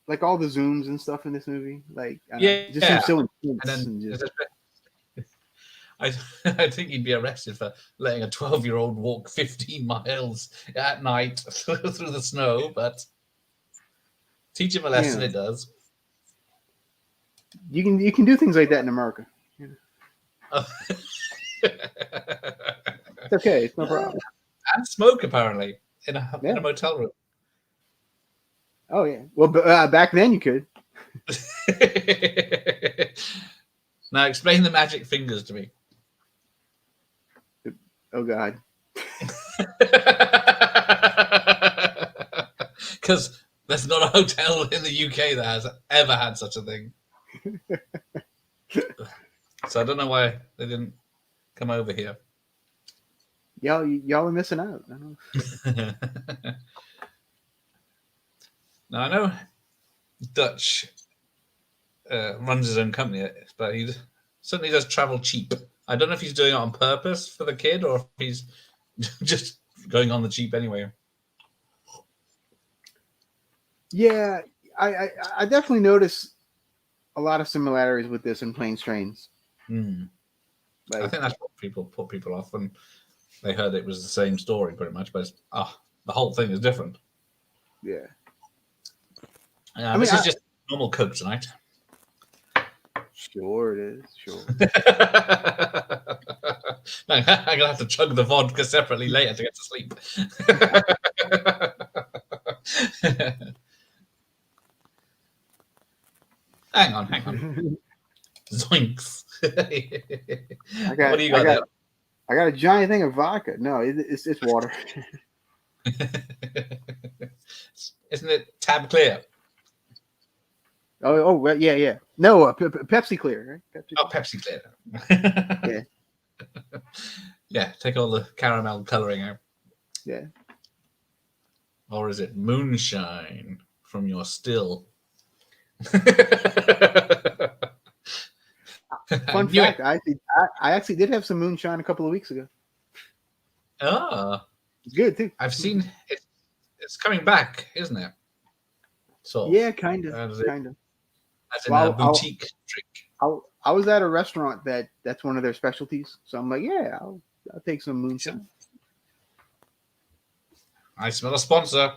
like all the zooms and stuff in this movie. Like, just yeah. so intense. I think he'd be arrested for letting a 12-year-old walk 15 miles at night through the snow, but teach him a lesson, it does. You can do things like that in America. It's okay. It's no problem. And smoke, apparently, in a motel room. Oh, yeah. Well, back then you could. Now, explain the magic fingers to me. Oh, God. Because there's not a hotel in the UK that has ever had such a thing. So I don't know why they didn't come over here. Y'all are missing out. I know. Now, I know Dutch runs his own company, but he certainly does travel cheap. I don't know if he's doing it on purpose for the kid or if he's just going on the cheap anyway. Yeah, I definitely notice a lot of similarities with this in Planes, Trains. Like, I think that's what put people off when they heard it was the same story pretty much, but the whole thing is different. Yeah. This is just normal Coke tonight. Sure it is. Sure. I'm going to have to chug the vodka separately later to get to sleep. Hang on. Zoinks. What do you got there? I got a giant thing of vodka. No, it's water. Isn't it Tab Clear? Oh, yeah. No, Pepsi Clear, right? Pepsi Clear. Yeah. Yeah, take all the caramel coloring out. Yeah. Or is it moonshine from your still? Fun fact, I actually did have some moonshine a couple of weeks ago. It's good too. I've seen it. It's coming back, isn't it? So yeah, kind of. As in a boutique drink. I was at a restaurant that's one of their specialties, so I'm like, yeah, I'll take some moonshine. I smell a sponsor.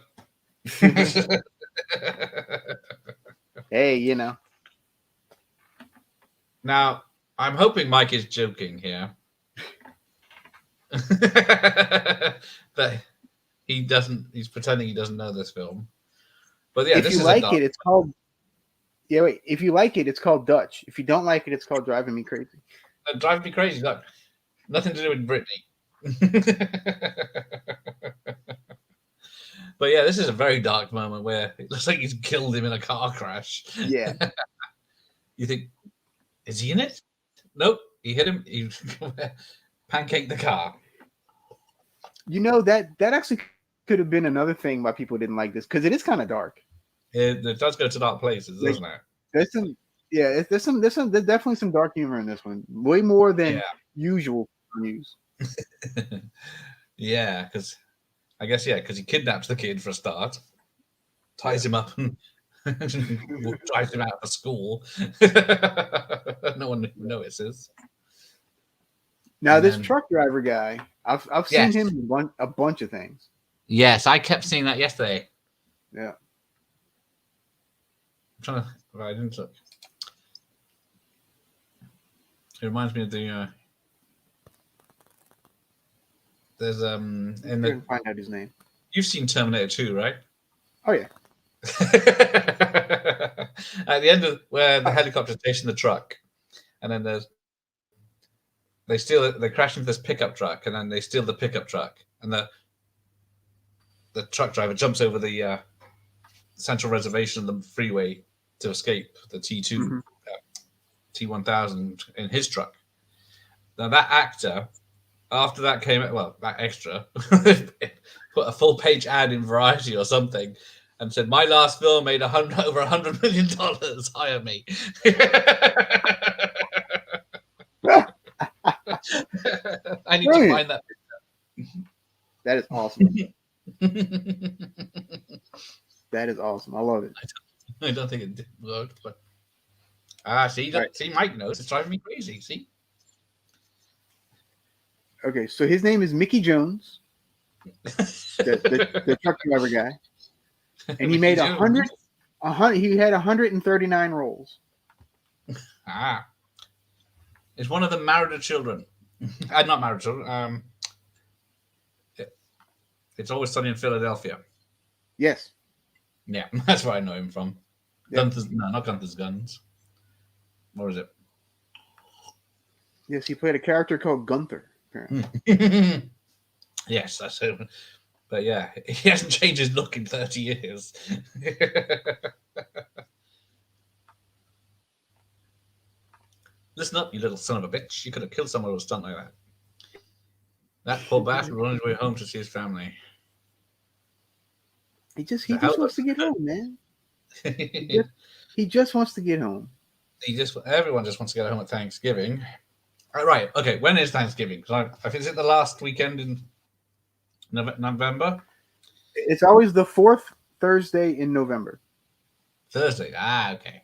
Hey, you know. Now, I'm hoping Mike is joking here. That he doesn't. He's pretending he doesn't know this film. But yeah, If this you is like it, it's called. Yeah, wait. If you like it, it's called Dutch. If you don't like it, it's called Driving Me Crazy. Drive me crazy. Look, nothing to do with Britney. But yeah, this is a very dark moment where it looks like he's killed him in a car crash. Yeah. You think, is he in it? Nope. He hit him. He pancaked the car. You know that actually could have been another thing why people didn't like this, because it is kind of dark. It does go to dark places, doesn't it? There's some, yeah. There's definitely some dark humor in this one, way more than usual news. Yeah, because I guess because he kidnaps the kid for a start, ties him up, and drives him out of school. No one notices. Now, this truck driver guy, I've seen him in a bunch of things. Yes, I kept seeing that yesterday. Yeah. I'm trying to. I didn't look. It reminds me of the. There's in the. Find out his name. You've seen Terminator 2, right? Oh yeah. At the end of where the helicopter stationed the truck, and then they steal it. They crash into this pickup truck, and then they steal the pickup truck, and the truck driver jumps over the central reservation of the freeway to escape the T2, T1000 in his truck. Now that actor, after that came, that extra, put a full-page ad in Variety or something, and said, "My last film made over $100 million. Hire me." I need to find that picture. That is awesome. That is awesome. I love it. I don't think it worked, but see, Mike knows. It's driving me crazy. See. Okay, so his name is Mickey Jones, the truck driver guy, and he made 100. He had 139 roles. It's one of the married children. Not married children. It's Always Sunny in Philadelphia. Yes. Yeah, that's where I know him from. Yep. Not Gunther's Guns. What is it? Yes, he played a character called Gunther. Apparently. Yes, that's it. But yeah, he hasn't changed his look in 30 years. Listen up, you little son of a bitch. You could have killed someone with a stunt like that. That poor bastard will on his way home to see his family. He just wants to get home, man. He just wants to get home. Everyone just wants to get home at Thanksgiving. Right. Okay. When is Thanksgiving? Because I think it's the last weekend in November. It's always the 4th Thursday in November. Thursday. Okay.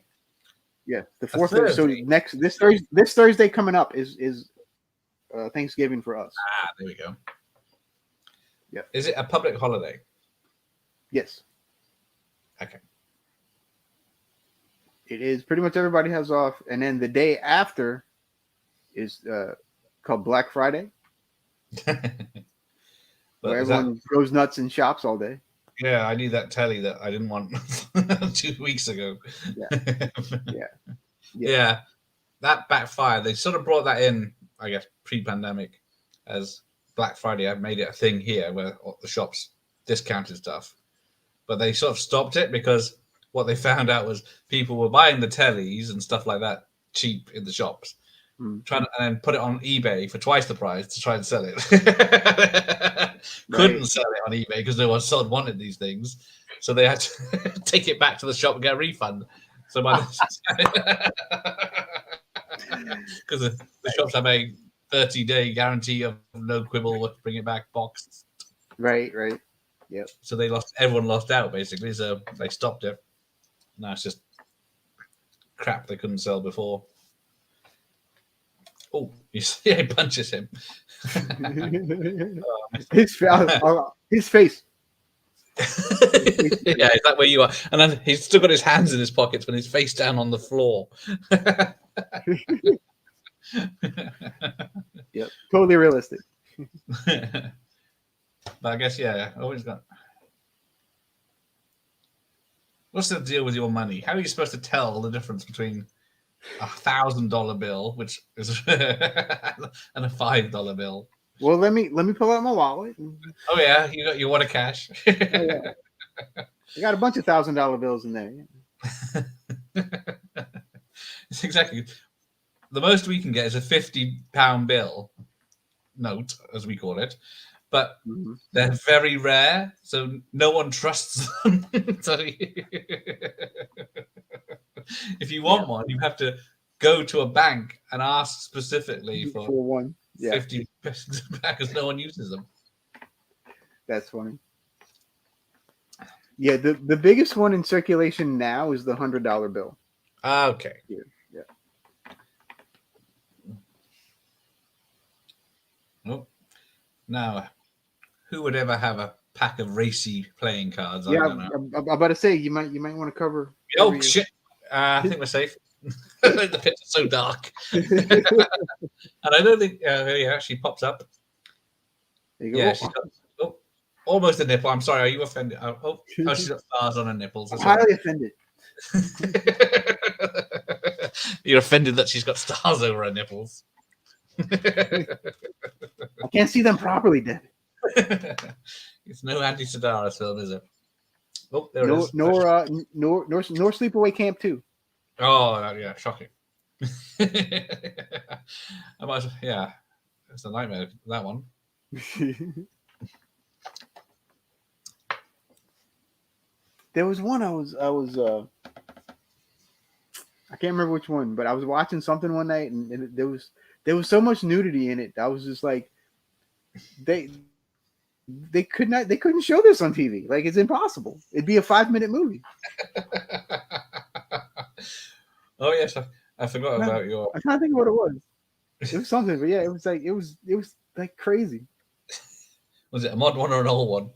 Yeah, the 4th Thursday. So this Thursday coming up is Thanksgiving for us. There we go. Yeah. Is it a public holiday? Yes. Okay. It is. Pretty much everybody has off, and then the day after is called Black Friday, where everyone goes nuts and shops all day. Yeah, I need that telly that I didn't want 2 weeks ago. Yeah. That backfired. They sort of brought that in, I guess, pre-pandemic as Black Friday. I've made it a thing here where the shops discounted stuff. But they sort of stopped it because what they found out was people were buying the tellies and stuff like that cheap in the shops, trying to, and then put it on eBay for twice the price to try and sell it. Couldn't sell it on eBay because no one wanted these things, so they had to take it back to the shop and get a refund. So because the shops have a 30-day guarantee of no quibble, bring it back boxed. Right. Yep. So everyone lost out basically. So they stopped it. Now it's just crap they couldn't sell before. Oh, you see, he punches him. His face. Yeah, is that where you are? And then he's still got his hands in his pockets when he's face down on the floor. Yep, totally realistic. But I guess, yeah, always got. What's the deal with your money? How are you supposed to tell the difference between $1,000 bill, which is, and a $5 bill? Well, let me pull out my wallet. Oh yeah, you got your water cash. Oh, yeah. I got a bunch of $1,000 bills in there. It's exactly the most we can get is a £50 bill note, as we call it, but they're very rare, so no one trusts them. So if you want one, you have to go to a bank and ask specifically for one. Yeah. 50 because no one uses them. That's funny. Yeah, the biggest one in circulation now is the $100 bill. Okay. Yeah. Oh, now, who would ever have a pack of racy playing cards? Yeah, I don't know. I'm about to say you might want to cover. Oh shit! I think we're safe. The pits are so dark, and I don't think yeah, she pops up. There you go. Yeah, she's got almost a nipple. I'm sorry. Are you offended? Oh, she's got stars on her nipples. I'm highly offended. You're offended that she's got stars over her nipples. I can't see them properly, David. It's no anti-Sedaris film, is it? Oh, there it is. Nor Sleepaway Camp 2. Oh, yeah, shocking. Yeah, it's a nightmare, that one. There was one I can't remember which one, but I was watching something one night and there was so much nudity in it. I was just like, they couldn't show this on TV. Like, it's impossible. It'd be a 5-minute movie. Oh yes, I forgot about your. I can't think of what it was. It was something, but yeah, it was like crazy. Was it a mod one or an old one?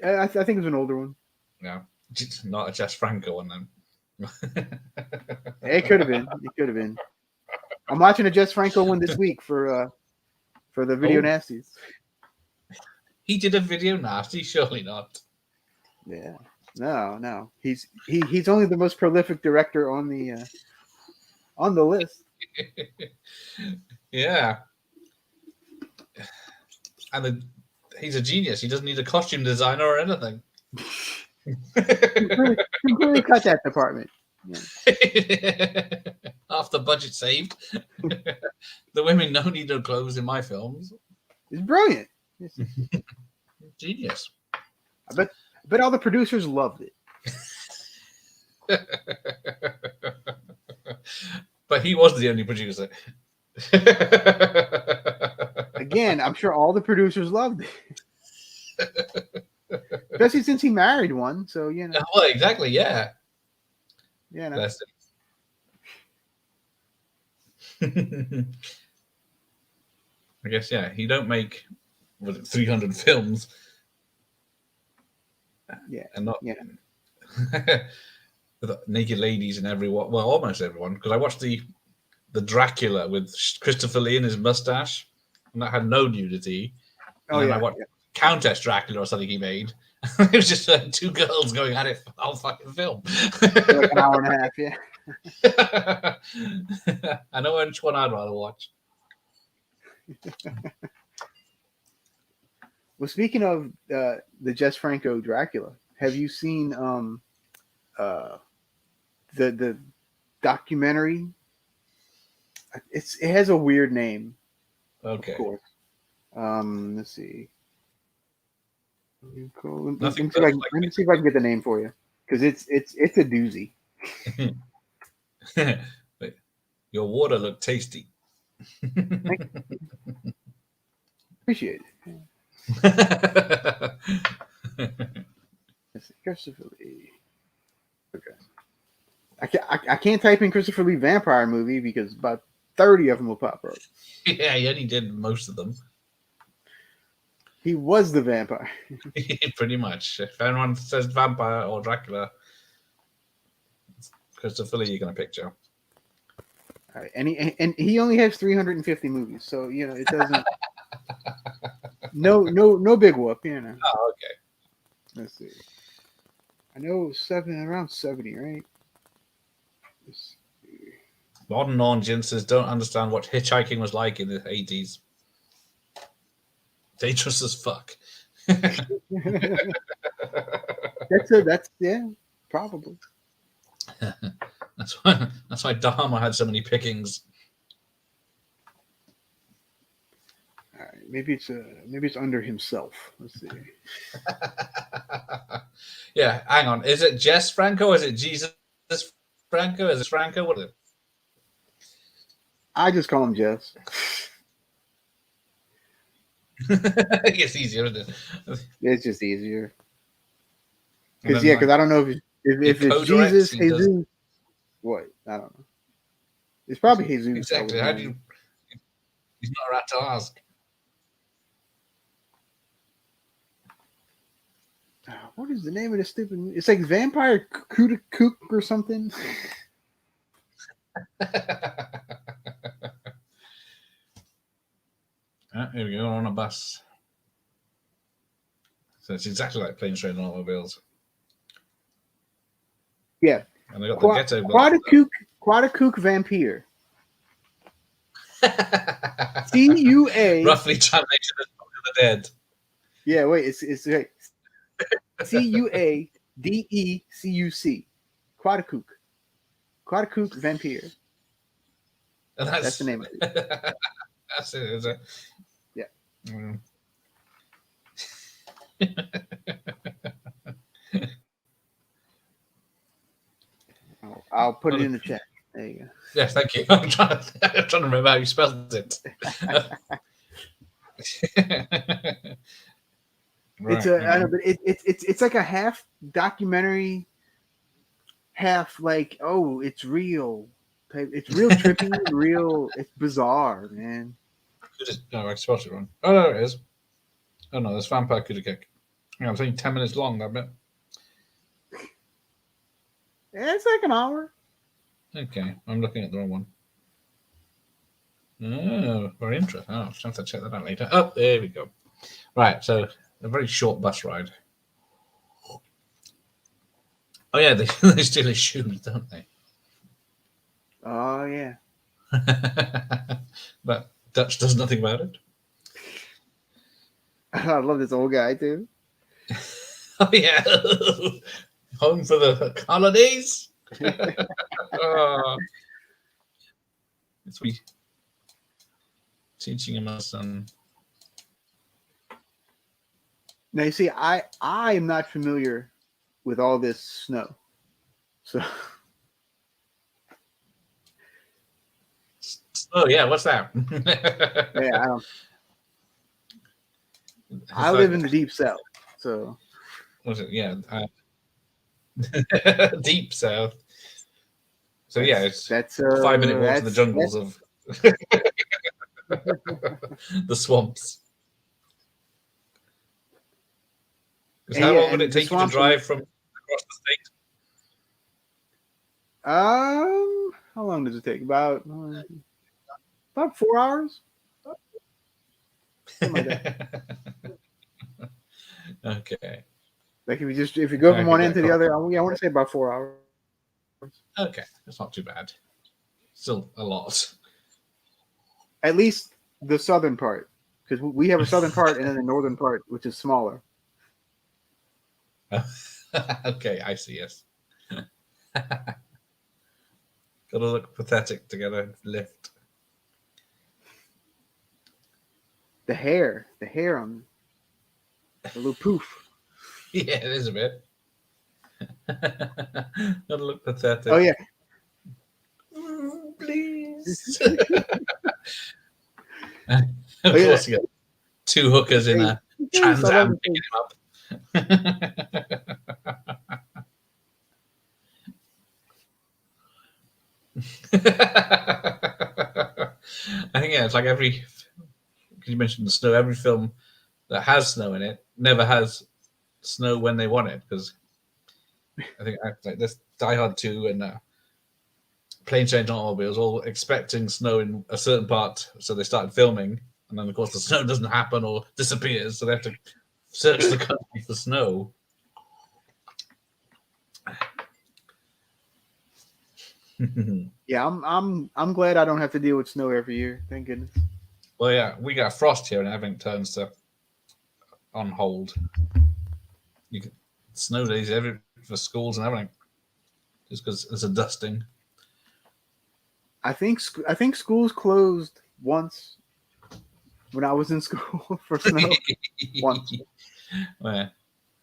I think it was an older one. No, not a Jess Franco one then. It could have been. It could have been. I'm watching a Jess Franco one this week for the Video Nasties. He did a Video Nasty, surely not. Yeah. No. He's only the most prolific director on the list. Yeah. And he's a genius. He doesn't need a costume designer or anything. Completely cut that department. Yeah. Half the budget saved. The women don't need no clothes in my films. It's brilliant. Genius. I bet all the producers loved it. But he was the only producer. Again, I'm sure all the producers loved it. Especially since he married one, so you know. Well, exactly, yeah. Yeah, no. I guess, yeah. He don't make 300 films. Yeah, and not yeah. with naked ladies and everyone. Well, almost everyone, because I watched the Dracula with Christopher Lee and his mustache, and that had no nudity. And I watched Countess Dracula or something he made. It was just two girls going at it for the whole fucking film. Like an hour and a half, yeah. I know which one I'd rather watch. Well, speaking of the Jess Franco Dracula, have you seen the documentary? It has a weird name. Okay. Of course. Let's see. Let me see if I can get the name for you, because it's a doozy. But your water looked tasty. Appreciate it. Christopher Lee. Okay. I can't type in Christopher Lee vampire movie because about 30 of them will pop up. Yeah, he only did most of them. He was the vampire. Pretty much. If anyone says vampire or Dracula, Christopher Lee, you're going to picture. Right. And he only has 350 movies, so it doesn't. No big whoop, Oh, okay. Let's see. I know around 70, right? Let's see. Modern audiences don't understand what hitchhiking was like in the 80s. Dangerous as fuck. That's probably. That's why Dharma had so many pickings. All right, maybe it's under himself. Let's see. Yeah, hang on. Is it Jess Franco? Is it Jesus Franco? Is it Franco? What is it? I just call him Jess. It's easier, isn't it? It's just easier. And Because then, I don't know if it's Jesus, Jesus. What? I don't know. It's probably Jesus. Exactly. How do you? He's not allowed to ask. What is the name of this stupid? It's like Vampire Kook or something. Here we go, on a bus. So it's exactly like Planes, Trains, and Automobiles. Yeah. And they got the ghetto. Quadakook Vampire. CUA. Roughly translated as Book of the Dead. Yeah, wait, it's right. CUADECUC. Quadakook Vampire. And that's the name of it. That's it, is it? Yeah. I'll put it in the chat. There you go. Yes, thank you. I'm trying to remember how you spelled it. Right, I know, but it's like a half documentary, half like, oh, it's real. It's real trippy, real. It's bizarre, man. No, I spelled it wrong. Oh, no, it is. Oh no, there's Vampire Kudakek. Yeah, it's only 10 minutes long, that bit. Yeah, it's like an hour. Okay, I'm looking at the wrong one. Oh, very interesting. I'll have to check that out later. Oh, there we go. Right, so a very short bus ride. Oh yeah, they steal his shoes, don't they? Oh yeah. But Dutch does nothing about it. I love this old guy too. Oh yeah, home for the holidays. It's we teaching him some. Now you see, I am not familiar with all this snow, so. Oh yeah, what's that? Yeah, I don't. I live in the deep south, so. Was it? Yeah, deep south. So yeah, it's that's 5-minute walk to the jungles of the swamps. Because how long would it take you to drive from across the state? How long does it take? About 4 hours. Something like that. Okay. Like if you go from one end to the other, I want to say about 4 hours. Okay, that's not too bad. Still a lot. At least the southern part, because we have a southern part and then the northern part, which is smaller. Okay, I see. Yes. Gotta look pathetic together. Lift. The hair on a little poof. Yeah, it is a bit. Gotta look pathetic. Oh yeah. Please. Of course, you got two hookers in a Trans Am picking him up. I think it's like because you mentioned the snow. Every film that has snow in it never has snow when they want it, because I think like this Die Hard 2 and plane, trains, and automobiles, all expecting snow in a certain part, so they started filming, and then of course the snow doesn't happen or disappears, so they have to search the country for snow. Yeah, I'm glad I don't have to deal with snow every year. Thank goodness. Well, yeah, we got frost here, and everything turns to on hold. You can snow days for schools and everything, just because there's a dusting. I think schools closed once when I was in school for snow. Once. Yeah.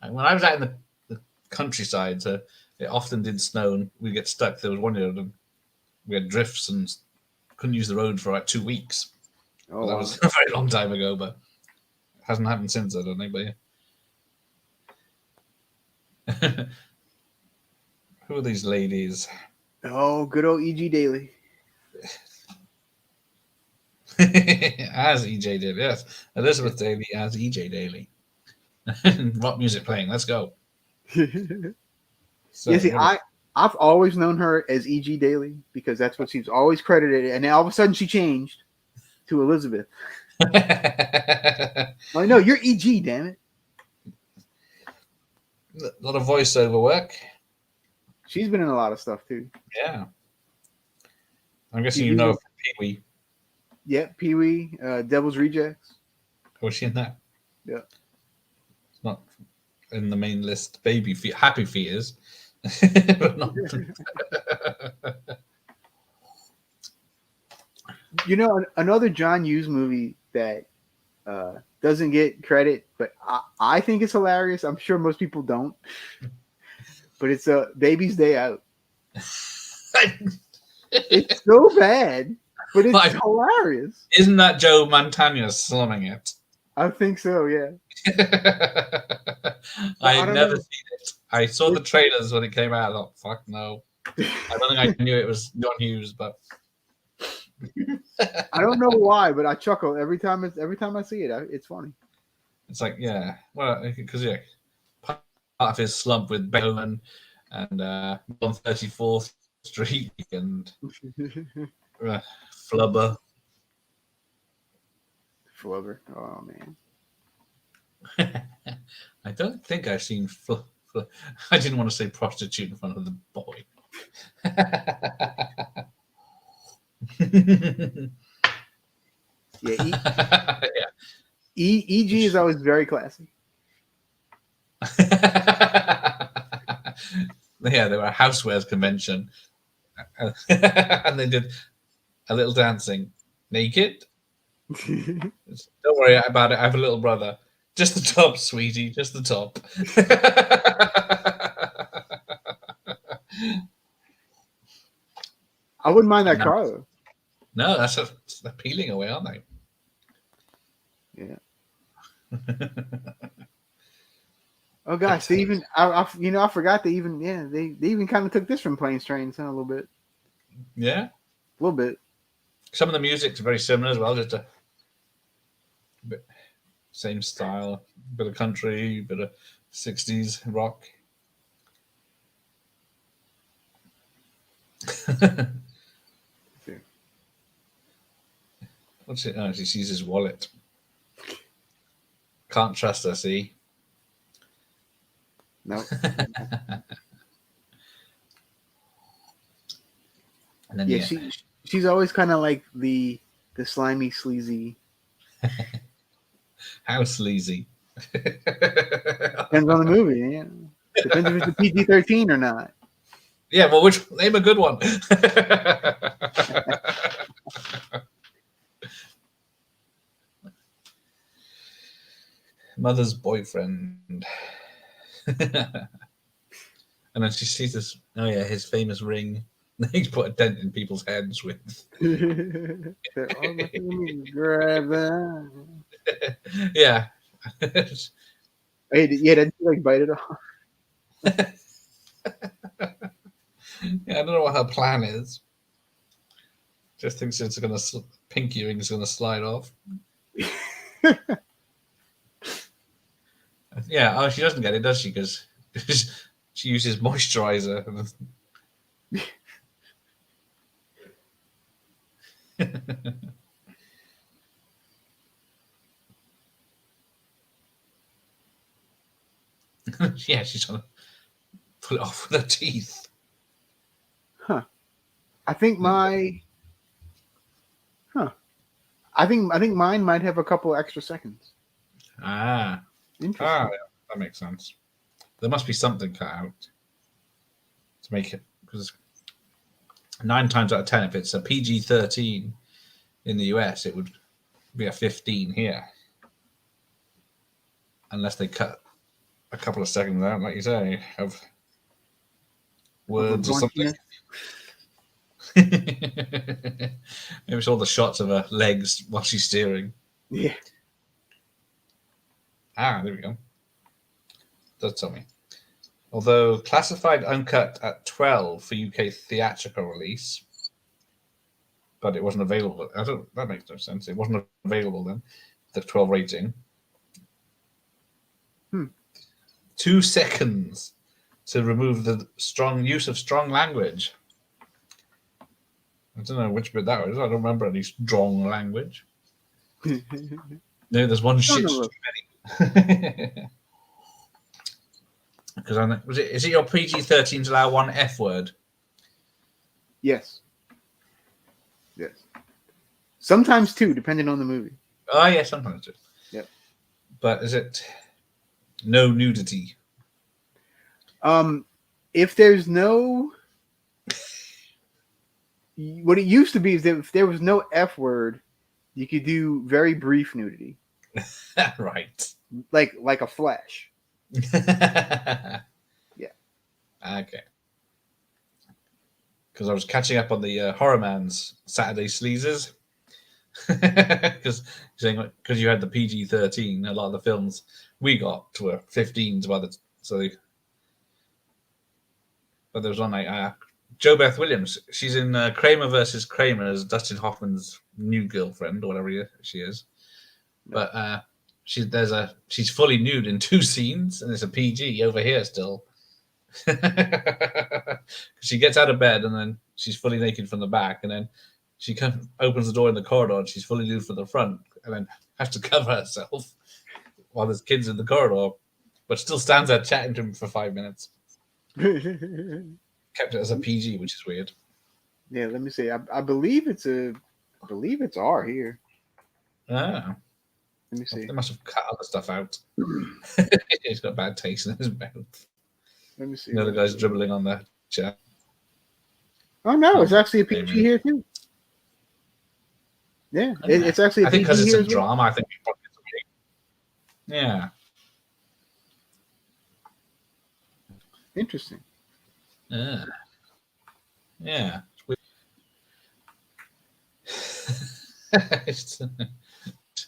When I was out in the countryside, it often did snow, and we get stuck. There was one year we had drifts and couldn't use the road for like 2 weeks. Oh, That was a very long time ago, but it hasn't happened since, I don't think. But yeah. Who are these ladies? Oh, good old E.G. Daily. As EJ did, yes. Elizabeth Daily as EJ Daily. Rock music playing. Let's go. So, yeah, see, I've always known her as E.G. Daily because that's what she's always credited, and then all of a sudden she changed to Elizabeth. Like, no, you're E.G. Damn it. A lot of voiceover work. She's been in a lot of stuff too. Yeah. I'm guessing you know Pee-wee. Yeah, Pee-wee, Devil's Rejects. Was she in that? Yeah. It's not in the main list. Baby Feet, Happy Feet is. But not. You know, another John Hughes movie that doesn't get credit, but I think it's hilarious. I'm sure most people don't. But it's Baby's Day Out. It's so bad, but it's hilarious. Isn't that Joe Mantegna slumming it? I think so, yeah. I had never seen it. I saw the trailers when it came out. I thought, fuck no. I don't think I knew it was John Hughes, but I don't know why, but I chuckle every time I see it. It's funny. It's like, yeah, well, because part of his slump with Beethoven and on 34th Street and Flubber. Oh man. I don't think I've seen I didn't want to say prostitute in front of the boy. Yeah, EG is always very classy. Yeah, they were a housewares convention, and they did a little dancing naked. Don't worry about it. I have a little brother. Just the top, sweetie. Just the top. I wouldn't mind that car though. No, they're peeling away, aren't they? Yeah. Oh gosh, they even I forgot they even they even kind of took this from Planes, Trains a little bit. Yeah, a little bit. Some of the music's very similar as well, just a bit same style, bit of country, bit of 60s rock. What's it? Oh, she sees his wallet. Can't trust her, see? No. And then, yeah, she's always kind of like the slimy, sleazy. How sleazy? Depends on the movie. Yeah, depends if it's a PG-13 or not. Yeah, well, name a good one. Mother's boyfriend. And then she sees this. Oh yeah, his famous ring. He's put a dent in people's heads with. Grab that. Yeah. Hey, yeah, did you like bite it off? Yeah, I don't know what her plan is. Just thinks it's gonna pinky ring is gonna slide off. Yeah. Oh, she doesn't get it, does she? Because she uses moisturizer. Yeah, she's trying to pull it off with her teeth. Huh. I think I think mine might have a couple extra seconds. Interesting. Yeah, that makes sense. There must be something cut out to make it, because 9 times out of 10, if it's a PG-13 in the US, it would be a 15 here, unless they cut a couple of seconds out, like you say, of words or something. Maybe it's all the shots of her legs while she's steering. Yeah. There we go. Does tell me. Although classified uncut at 12 for UK theatrical release, but it wasn't available. That makes no sense. It wasn't available then, the 12 rating. 2 seconds to remove the use of strong language. I don't know which bit that was. I don't remember any strong language. No, there's one shit too many. Because is it your PG-13 to allow one F word? Yes. Yes. Sometimes 2, depending on the movie. Oh yeah, sometimes 2. Yep. But is it no nudity? If there's no, what it used to be is that if there was no F word, you could do very brief nudity. Right. Like a flash. Yeah. Okay. Because I was catching up on the Horror Man's Saturday sleazers. Because you had the PG-13, a lot of the films we got were 15s but there was one like Jo Beth Williams. She's in Kramer versus Kramer as Dustin Hoffman's new girlfriend or whatever she is. But she's fully nude in 2 scenes, and it's a PG over here still. She gets out of bed and then she's fully naked from the back, and then she opens the door in the corridor and she's fully nude from the front, and then has to cover herself while there's kids in the corridor, but still stands there chatting to him for 5 minutes. Kept it as a PG, which is weird. Yeah, let me see. I believe it's R here. Let me see. They must have cut other stuff out. He's got bad taste in his mouth. Let me see. Another guy's dribbling on the chair. Oh no, it's actually a PG here too. Yeah, it's actually a PG here. I think because it's a drama, I think we probably yeah. Interesting. Yeah.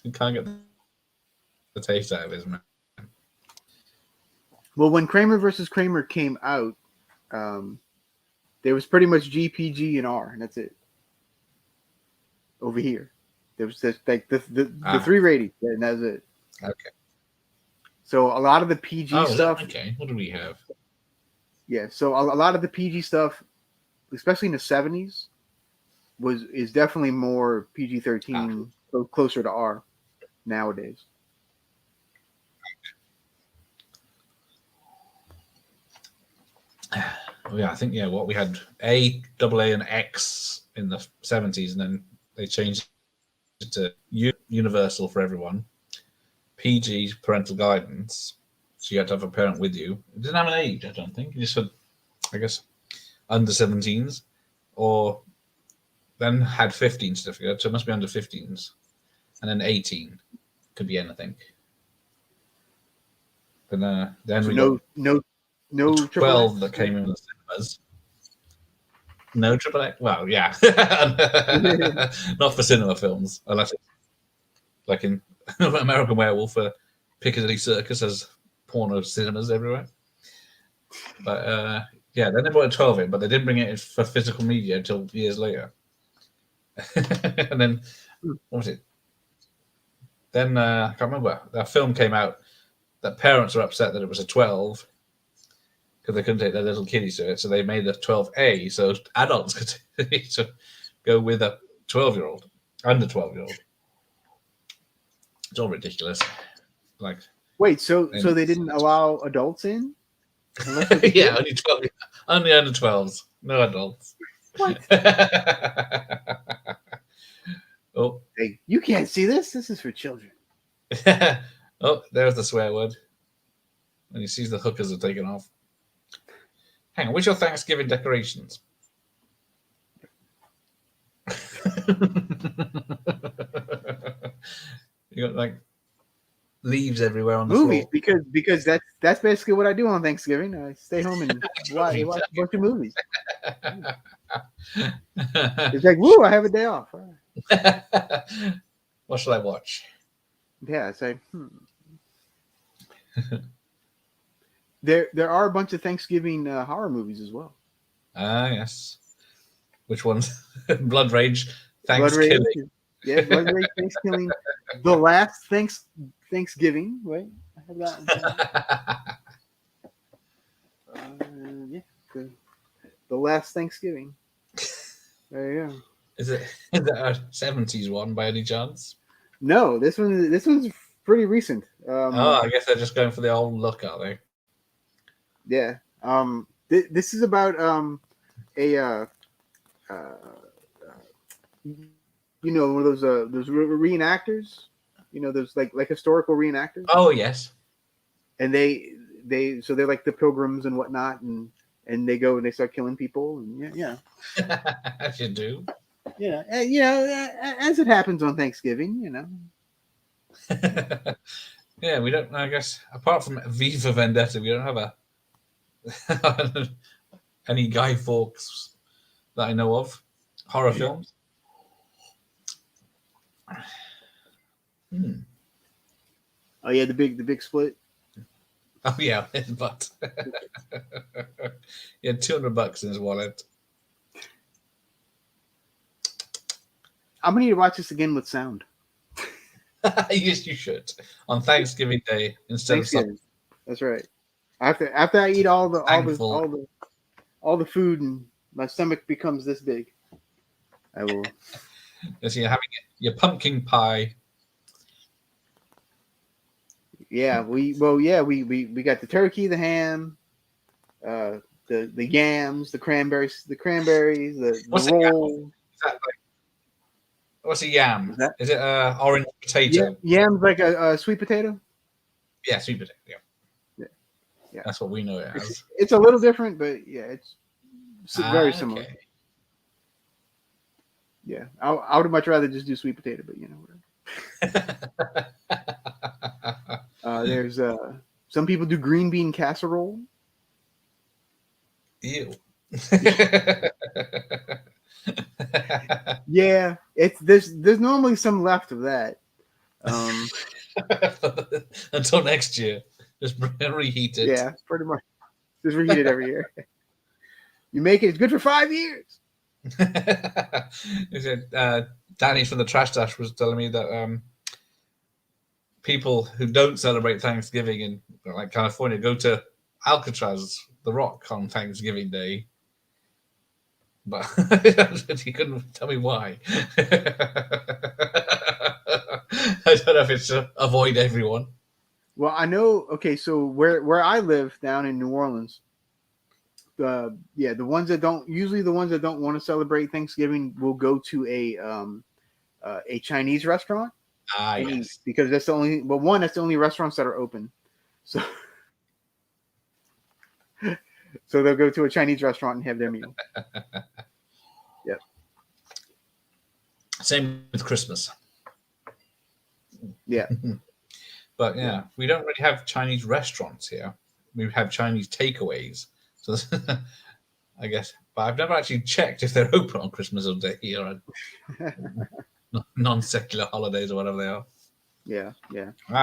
You can't get the taste out of his mouth. Well, when Kramer versus Kramer came out, there was pretty much GPG and R, and that's it. Over here, there was just like the 3 rating, and that's it. Okay. So a lot of the PG stuff. Okay. What do we have? Yeah. So a lot of the PG stuff, especially in the 70s, is definitely more PG-13, so closer to R nowadays. Yeah, I think what we had A, AA, and X in the 70s, and then they changed it to universal for everyone. PG, parental guidance, so you had to have a parent with you. It didn't have an age, I don't think. You just had, I guess, under 17s, or then had 15 certificate, so it must be under 15s, and then 18 could be anything. But then so no 12 that came in the cinemas. No triple X. Well, yeah, not for cinema films, unless it's like in American Werewolf for Piccadilly Circus has porno cinemas everywhere. But then they brought 12 in, but they didn't bring it in for physical media until years later. And then what was it? Then I can't remember. That film came out that parents were upset that it was a 12 because they couldn't take their little kiddies to it, so they made the 12A so adults could go with a 12-year-old, under 12-year-old. It's all ridiculous. Like Wait, so And they didn't allow adults in? Unless it was a yeah, kid? only 12, only under 12s, no adults. What? Oh, Hey, you can't see this. This is for children. oh, there's the swear word. And he sees the hookers are taken off. Hang on, what's your Thanksgiving decorations? You got like leaves everywhere on the Movies, floor. because that's basically what I do on Thanksgiving. I stay home and watch a bunch of movies. It's like, woo, I have a day off. All right. What shall I watch? Yeah, it's like, There are a bunch of Thanksgiving horror movies as well. Ah, yes. Which ones? Blood Rage, Blood Rage, Thanksgiving. yeah, Blood Rage, Thanksgiving, The Last Thanksgiving. Wait, I have that. Yeah, the Last Thanksgiving. There you go. Is it a 70s one by any chance? No, this one's pretty recent. Oh, I guess they're just going for the old look, are they? Yeah. This is about a one of those reenactors, those like historical reenactors, Oh, yes. and they're like the pilgrims and whatnot, and they go and they start killing people, and As you do. as it happens on Thanksgiving. Yeah, we don't, I guess, apart from V for Vendetta, we don't have any Guy Fawkes that I know of. Horror films. Oh yeah, the big split. Oh, yeah, his butt. He had $200 in his wallet. I'm gonna need to watch this again with sound. Yes, you should. On Thanksgiving Day instead of Thanksgiving. That's right. After I eat all the food and my stomach becomes this big, I will. Yes, you're having your pumpkin pie. Yeah, we got the turkey, the ham, the yams, the cranberries, the roll. What's a yam? That? Is it orange potato? Yams like a sweet potato. Yeah, sweet potato. Yeah. Yeah. That's what we know it as. It's a little different, but yeah, it's very similar. Okay. Yeah, I would much rather just do sweet potato, but whatever. There's some people do green bean casserole. Ew. Yeah, there's normally some left of that. Until next year, just reheat it. Yeah, pretty much. Just reheat it every year. You make it; it's good for 5 years. Danny from the Trash Dash was telling me that people who don't celebrate Thanksgiving in like California go to Alcatraz, the Rock, on Thanksgiving Day. But he couldn't tell me why. I don't know if it's to avoid everyone. Well, I know. Okay, so where I live down in New Orleans, the ones that don't want to celebrate Thanksgiving will go to a Chinese restaurant. Yes. Because that's the only restaurants that are open. So they'll go to a Chinese restaurant and have their meal. Yep. Same with Christmas. Yeah. But we don't really have Chinese restaurants here. We have Chinese takeaways. So I guess, but I've never actually checked if they're open on Christmas Day or non-secular holidays or whatever they are. Yeah.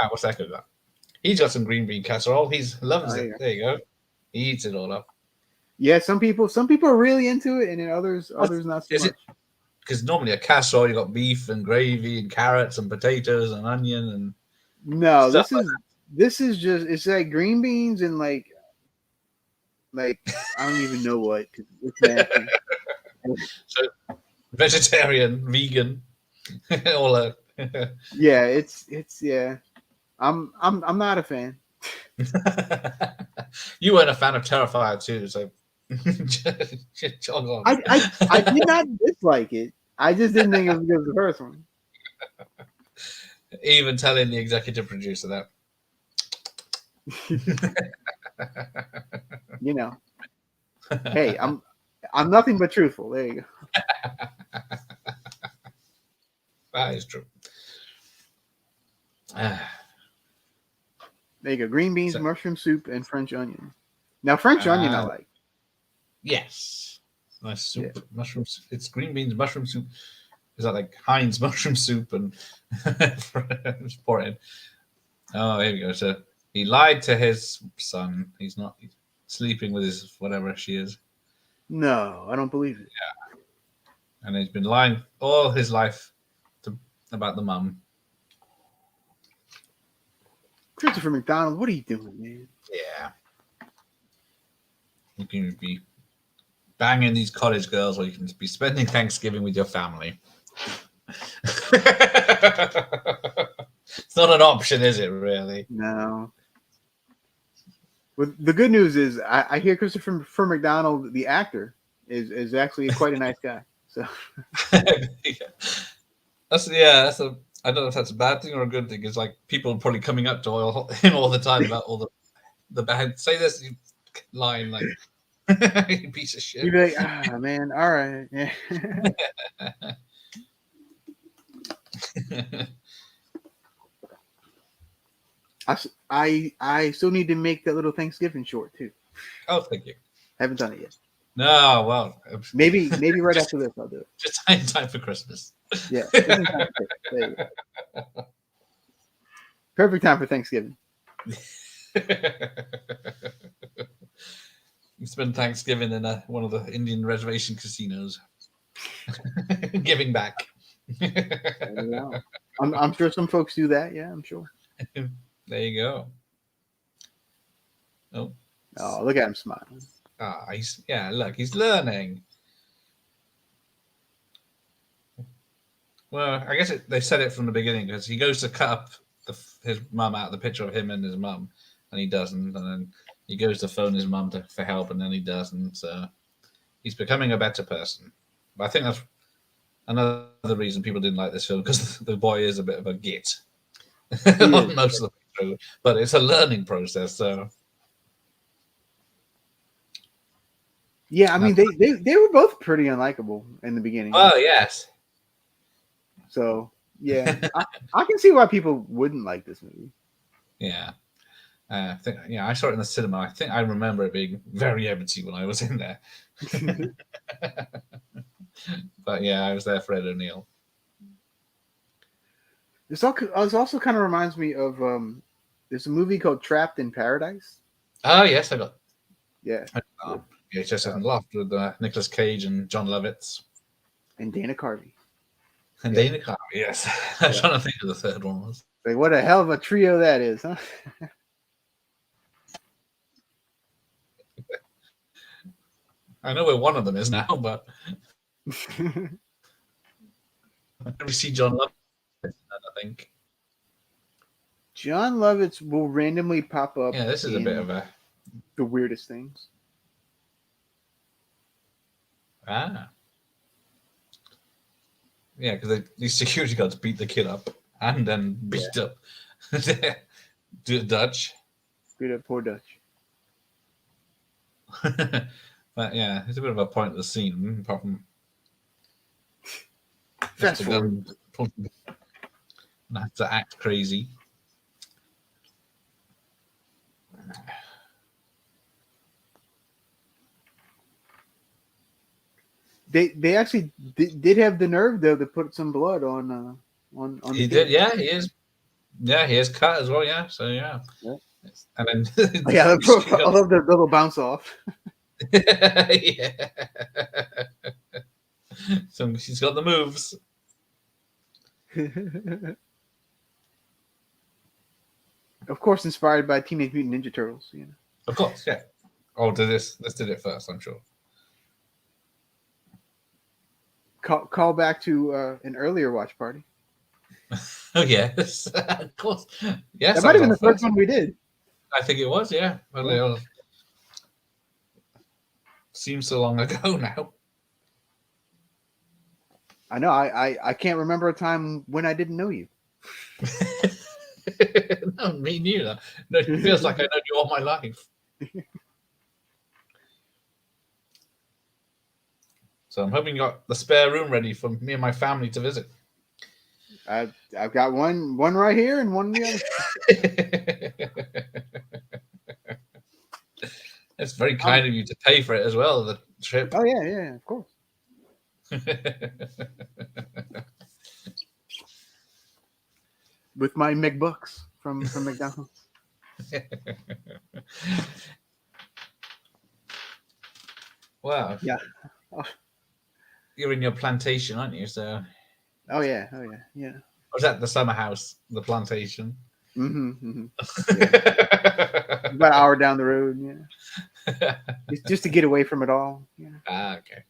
What's that good about? He's got some green bean casserole. He loves it. Yeah. There you go. He eats it all up. Yeah, some people are really into it, and then others not so much. Because normally a casserole, you got beef and gravy and carrots and potatoes and onion and no. This is just it's like green beans and like I don't even know what. It's nasty. So vegetarian, vegan, all that. Yeah, it's yeah. I'm not a fan. You weren't a fan of Terrifier 2, so jog on. I did not dislike it. I just didn't think it was as good as the first one. Even telling the executive producer that. You know. Hey, I'm nothing but truthful. There you go. That is true. There you go. Green beans, mushroom soup, and French onion. Now, French onion I like. Yes. Nice soup. Yeah. Mushroom soup. It's green beans, mushroom soup. Is that like Heinz mushroom soup and just pour it in? Oh, here we go. So he lied to his son. He's not sleeping with his whatever she is. No, I don't believe it. Yeah. And he's been lying all his life about the mum. Christopher McDonald, what are you doing, man? Yeah. You can be banging these cottage girls, or you can be spending Thanksgiving with your family. It's not an option, is it, really? No. Well, the good news is I hear Christopher McDonald, the actor, is actually quite a nice guy. So That's I don't know if that's a bad thing or a good thing. It's like people probably coming up to him all the time about all the bad. Say this line, like you piece of shit. You'd be like, man, all right. Yeah. I still need to make that little Thanksgiving short too. Oh, thank you. Haven't done it yet. No, well, maybe right after this I'll do it. Just in time for Christmas. Yeah, there you go. Perfect time for Thanksgiving. You spend Thanksgiving in one of the Indian reservation casinos, giving back. I'm sure some folks do that. Yeah, I'm sure. There you go. Oh, look at him smiling. Look, he's learning. Well, I guess they said it from the beginning because he goes to cut up his mum out, the picture of him and his mum, and he doesn't, and then he goes to phone his mum for help, and then he doesn't. So he's becoming a better person. But I think that's another reason people didn't like this film, because the boy is a bit of a git most of the way through. But it's a learning process, so. Yeah, I mean they were both pretty unlikable in the beginning. Oh yes. So yeah, I can see why people wouldn't like this movie. Yeah. I think I saw it in the cinema. I think I remember it being very empty when I was in there. But yeah, I was there for Ed O'Neill. This also kind of reminds me of there's a movie called Trapped in Paradise. Oh yes, I got. Yeah. It's just Loft with Nicolas Cage and John Lovitz. And Dana Carvey. And Dana Carvey, yes. I'm trying to think of the third one was. Like, what a hell of a trio that is, huh? I know where one of them is now, but we see John Lovitz, I think. John Lovitz will randomly pop up. Yeah, this is a bit of the weirdest things. Yeah, because these security guards beat the kid up and then beat up Dutch. Beat up poor Dutch. But yeah, it's a bit of a pointless scene, apart from fast forward. Have to act crazy. They actually did have the nerve though to put some blood on. He did, yeah. He is, yeah. He is cut as well, yeah. So yeah. And then I love the little bounce off. Yeah. So she's got the moves. Of course, inspired by Teenage Mutant Ninja Turtles. You know. Of course, yeah. Oh, this did it first, I'm sure. Call back to an earlier watch party. Oh yes, of course. Yes, That might have been the first one we did. I think it was. Yeah, well, Yeah. it seems so long ago now. I know. I can't remember a time when I didn't know you. No, me neither. No, it feels like I know you all my life. So I'm hoping you got the spare room ready for me and my family to visit. I've got one right here and one in the other. It's very kind of you to pay for it as well, the trip. Oh yeah, of course. With my McBucks from McDonald's. Wow. Yeah. Oh. You're in your plantation, aren't you? So. Oh yeah. Or was that the summer house, the plantation? Mm-hmm. Yeah. About an hour down the road. Yeah. It's just to get away from it all. Yeah. Ah, okay.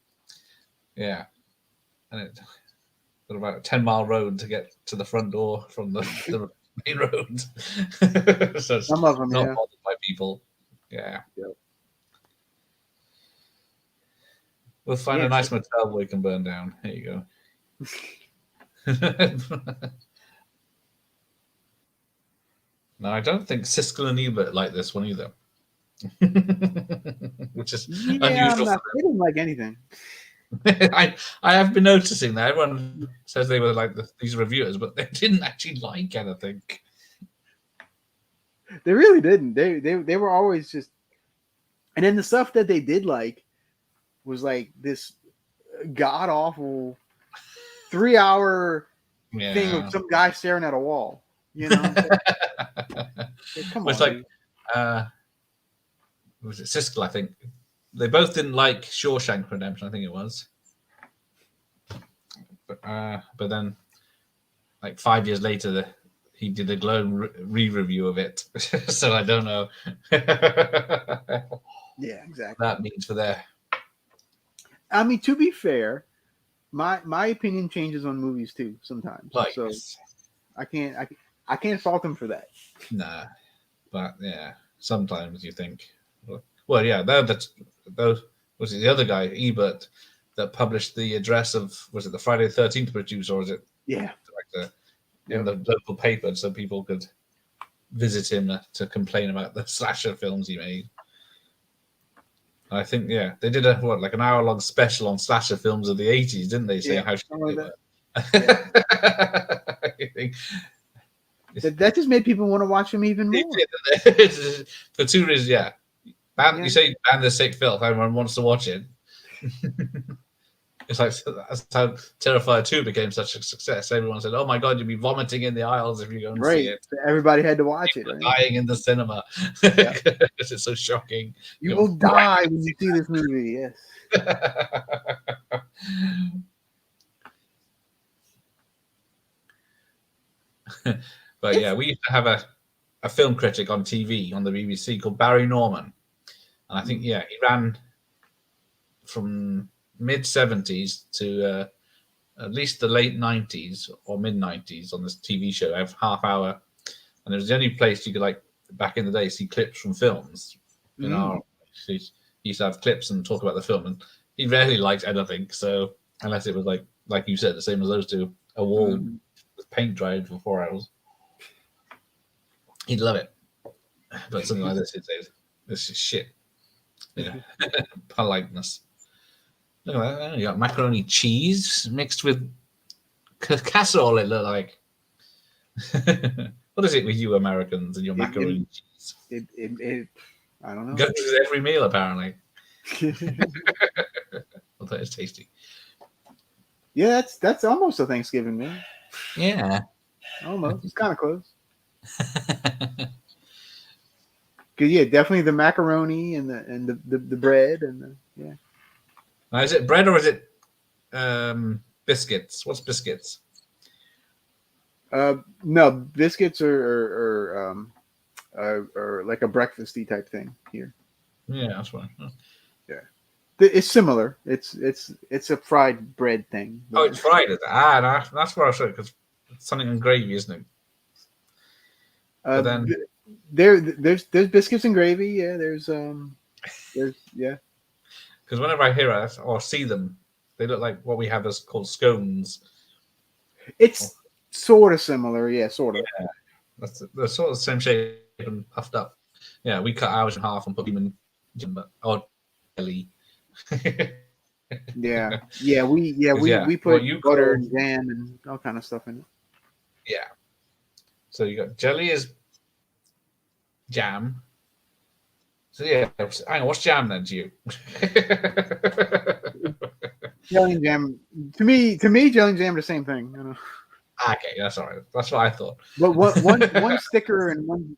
Yeah. And it's about a 10-mile road to get to the front door from the main road. So some of them, not yeah. bothered by people. Yeah. Yep. We'll find a nice motel we can burn down. There you go. No, I don't think Siskel and Ebert like this one either. Which is unusual. They didn't like anything. I have been noticing that everyone says they were like these reviewers, but they didn't actually like anything. They really didn't. They were always just, and then the stuff that they did like was this god awful 3-hour thing of some guy staring at a wall. Come on. It's was it Siskel? I think they both didn't like Shawshank Redemption. I think it was, but then, 5 years later, he did a glowing re-review of it. So I don't know. Yeah, exactly. That means for their. I mean, to be fair, my opinion changes on movies too sometimes. So I can't fault him for that. Nah, but yeah, sometimes you think, well, yeah, those was it the other guy Ebert that published the address of, was it the Friday the 13th producer, or was it in the local paper so people could visit him to complain about the slasher films he made. I think they did an hour-long special on slasher films of the 80s, didn't they? Saying how shit they were. That just made people want to watch him even more. For two reasons, You say ban the sick filth, everyone wants to watch it. It's like that's how Terrifier 2 became such a success. Everyone said, "Oh my god, you'll be vomiting in the aisles if you go and see it." Everybody had to watch it. Dying in the cinema because it's so shocking. You will die when you see this movie. Yes. But we used to have a film critic on TV on the BBC called Barry Norman, and I think he ran from mid-70s to at least the late 90s or mid-90s on this TV show. I have half hour, and it was the only place you could back in the day see clips from films. He used to have clips and talk about the film, and he rarely liked anything. So unless it was like you said, the same as those two, a wall with paint dried for 4 hours, he'd love it. But something like this, he'd say, "This is shit." Politeness. Look at that. You got macaroni cheese mixed with casserole, it looked like. What is it with you Americans and your macaroni cheese? I don't know. Goes with every meal, apparently. Although it's tasty. Yeah, that's almost a Thanksgiving meal. Yeah. Almost. It's kind of close. Definitely the macaroni and the bread and Now, is it bread or is it biscuits? What's biscuits? No, biscuits are like a breakfasty type thing here. Yeah, that's right. Yeah, it's similar. It's a fried bread thing. Oh, it's fried. That's what I said, because something and gravy, isn't it? But then there's biscuits and gravy. Yeah, there's yeah. Because whenever I hear us or see them, they look like what we have as called scones. It's sort of similar, yeah, sort of. Yeah, they're sort of the same shape and puffed up. Yeah, we cut ours in half and put them in jam, or jelly. Yeah, we put butter and jam and all kind of stuff in it. Yeah. So you got jelly is jam. So yeah, hang on, what's jam then to you? Jelly and jam. To me, jelly and jam are the same thing. You know? Okay, that's all right. That's what I thought. But one sticker and one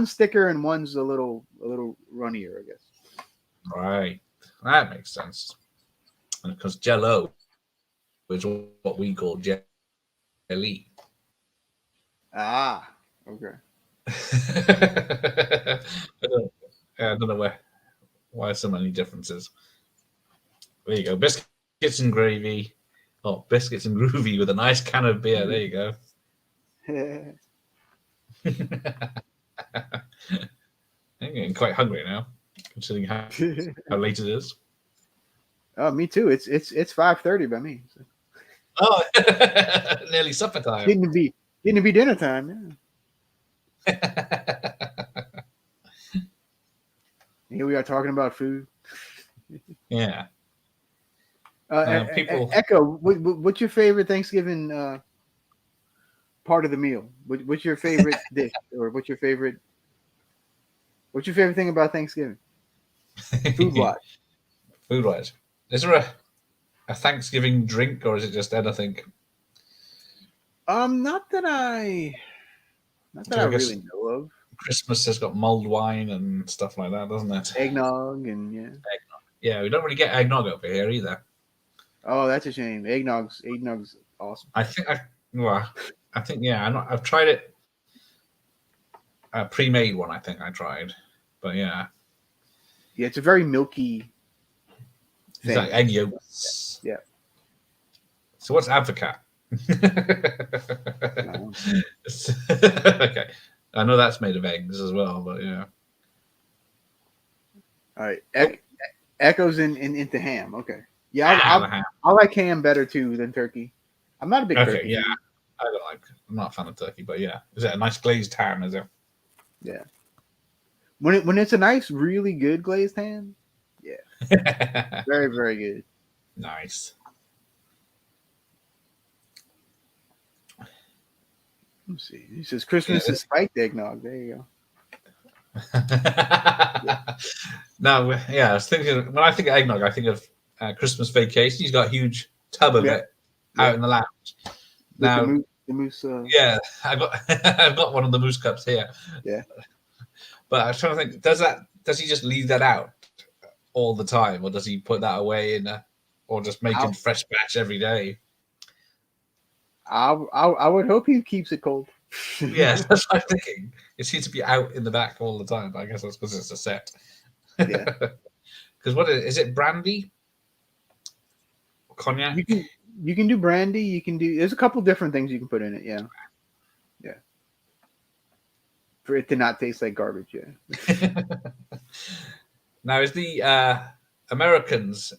sticker and one's a little runnier, I guess. Right, that makes sense. And because Jello is what we call jelly. Ah, okay. I don't know why so many differences. There you go, biscuits and gravy. Oh, biscuits and groovy with a nice can of beer. There you go. I'm getting quite hungry now, considering how late it is. Oh, me too. It's 5:30 by me. So. Oh, nearly supper time. Getting to be dinner time. Yeah. Here we are talking about food. Yeah. People. Echo, what's your favorite Thanksgiving part of the meal? What's your favorite dish, or what's your favorite thing about Thanksgiving? Food-wise. Food-wise, is there a Thanksgiving drink, or is it just anything? Not that I really know of. Christmas has got mulled wine and stuff like that, doesn't it? Eggnog and yeah. Eggnog. Yeah, we don't really get eggnog over here either. Oh, that's a shame. Eggnog's awesome. I think I've tried it. A pre-made one, I think I tried, but yeah. Yeah, it's a very milky thing. It's like egg yolks. Yeah. So what's advocat? No. Okay. I know that's made of eggs as well, but yeah. All right. Echoes into ham. Okay. Yeah, I like ham better too than turkey. I'm not a big turkey. Yeah. I'm not a fan of turkey, but yeah. Is it a nice glazed ham, is it? Yeah. When it's a nice, really good glazed ham, yeah. Very, very good. Nice. Let's see. He says Christmas is spiked eggnog. There you go. No, yeah, I was thinking, when I think of eggnog, I think of Christmas Vacation. He's got a huge tub of it out in the lounge. Now, the moose. Yeah, I've got one of the moose cups here. Yeah. But I was trying to think, does he just leave that out all the time, or does he put that away or just make a fresh batch every day? I would hope he keeps it cold. Yes, that's what I'm thinking. It seems to be out in the back all the time, but I guess that's because it's a set. Yeah. Because what is it? Brandy? Cognac? You can do brandy. You can do. There's a couple different things you can put in it. Yeah. Yeah. For it to not taste like garbage. Yeah. Now, is the Americans?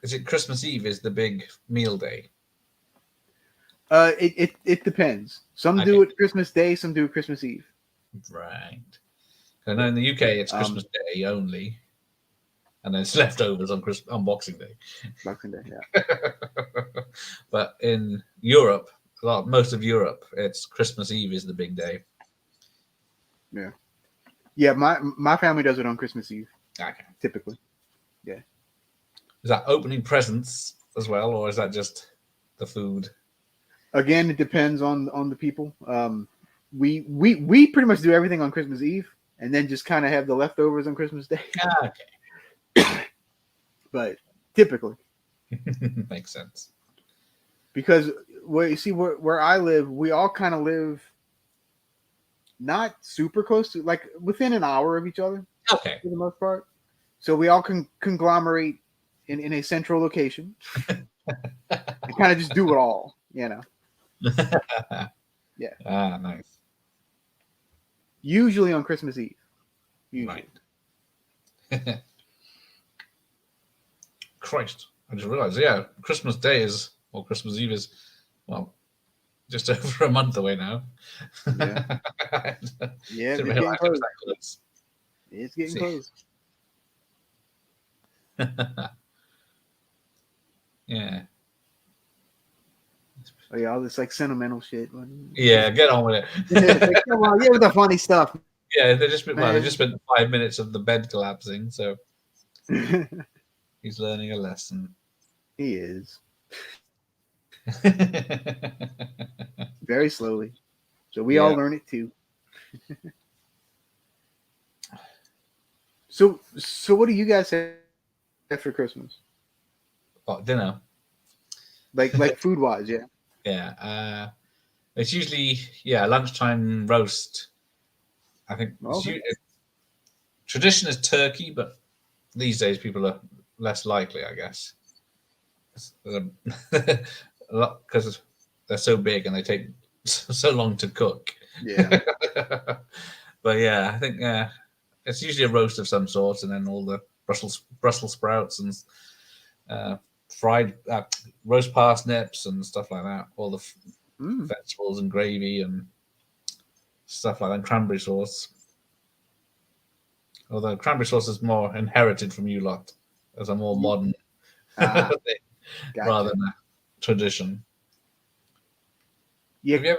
Is it Christmas Eve? Is the big meal day? It depends. Some do it Christmas Day. Some do it Christmas Eve. Right. I know in the UK it's Christmas Day only, and then it's leftovers on Boxing Day. Boxing Day, yeah. But in Europe, most of Europe, it's Christmas Eve is the big day. Yeah. Yeah, my family does it on Christmas Eve. Okay. Typically. Yeah. Is that opening presents as well, or is that just the food? Again, it depends on the people. We pretty much do everything on Christmas Eve, and then just kind of have the leftovers on Christmas Day. Okay. But typically, makes sense. Because where I live, we all kind of live not super close to, like within an hour of each other. Okay. For the most part, so we all can conglomerate in a central location and kind of just do it all, you know. Yeah. Ah, nice. Usually on Christmas Eve. Usually. Right. Christ, I just realised. Yeah, Christmas Day or Christmas Eve is, well, just over a month away now. Yeah. Yeah, Didn't it's getting realise it was close. that close. It's getting See. close. Yeah. Oh yeah, all this like sentimental shit. Yeah, get on with It's like, it. come on, yeah, with the funny stuff, Yeah, they just man. spent 5 minutes of the bed collapsing, so he's learning a lesson. He is very slowly, so we all Yeah. learn it too. So what do you guys have for Christmas? Oh, dinner. Like food wise, yeah. Yeah. It's usually lunchtime roast. I think Okay. tradition is turkey, but these days people are less likely, I guess. A lot because they're so big and they take so long to cook. Yeah. But yeah, I think it's usually a roast of some sort, and then all the Brussels sprouts and fried roast parsnips and stuff like that. All the vegetables and gravy and stuff like that. Cranberry sauce. Although cranberry sauce is more inherited from you lot as a more modern thing, Gotcha. rather than a tradition. Yeah,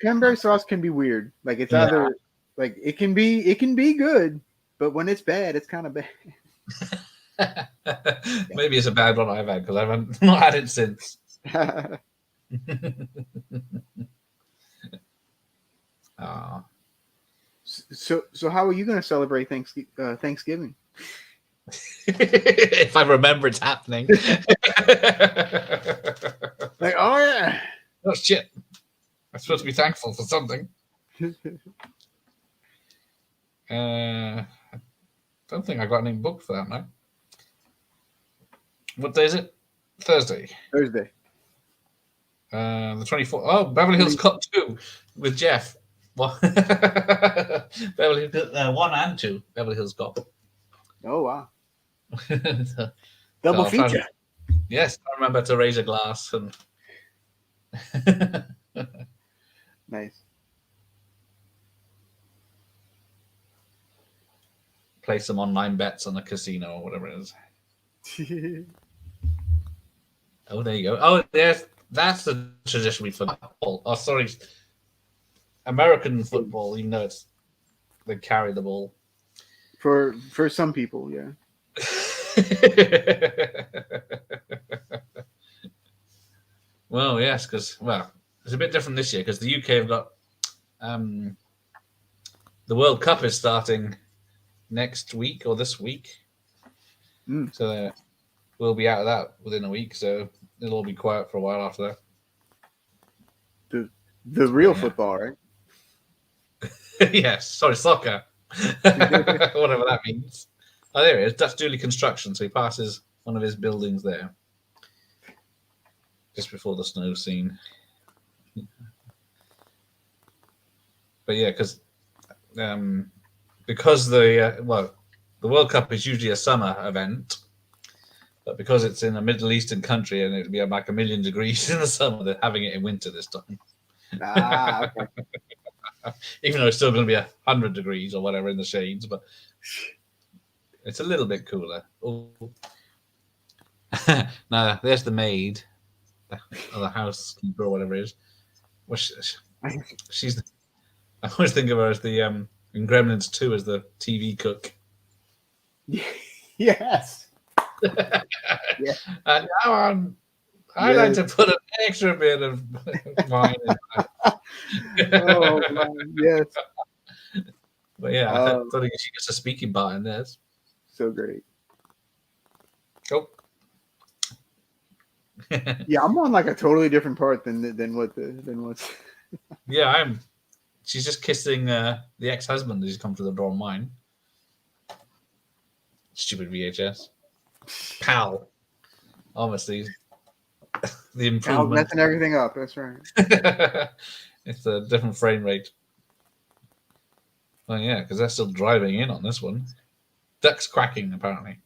cranberry sauce can be weird. Like it's either like it can be good, but when it's bad, it's kind of bad. Maybe it's a bad one I've had because I haven't not had it since. So how are you going to celebrate Thanksgiving? If I remember it's happening. Like, oh yeah. Oh shit. I'm supposed to be thankful for something. I don't think I got any booked for that now. What day is it? Thursday. Thursday. The 24th. Oh, Beverly Hills Cop 2 with Jeff. Beverly 1 and 2. Beverly Hills Cop. Oh wow. So, Double feature. Yes, I remember to raise a glass and nice. play some online bets on a casino or whatever it is. Oh, there you go. Oh, yes, that's the tradition we football. Oh, sorry, American football. Even though they carry the ball. For some people, yeah. Well, yes, because it's a bit different this year because the UK have got the World Cup is starting next week or this week, so we'll be out of that within a week. So it'll all be quiet for a while after that. The real football, right? Yes, sorry, soccer, whatever that means. Oh, there he is. Dutch Dooley Construction. So he passes one of his buildings there just before the snow scene. But yeah, because the World Cup is usually a summer event, but because it's in a Middle Eastern country and it'll be like 1,000,000 degrees in the summer, they're having it in winter this time. Ah, okay. Even though it's still going to be 100 degrees or whatever in the shades, but it's a little bit cooler. Now, there's the maid, or the housekeeper, or whatever it is. Well, she's. I always think of her as the in Gremlins 2 as the TV cook. Yes. Yeah. And now I'd like to put an extra bit of wine in that. Oh, man, yes. But yeah, I don't think she gets a speaking part in this. So great. Oh. Yeah, I'm on like a totally different part than what's. Yeah, she's just kissing the ex-husband who's come to the door of mine. Stupid VHS. Pal. Obviously, the improvement. Messing everything up. That's right. It's a different frame rate. Oh yeah, because they're still driving in on this one. Ducks quacking apparently.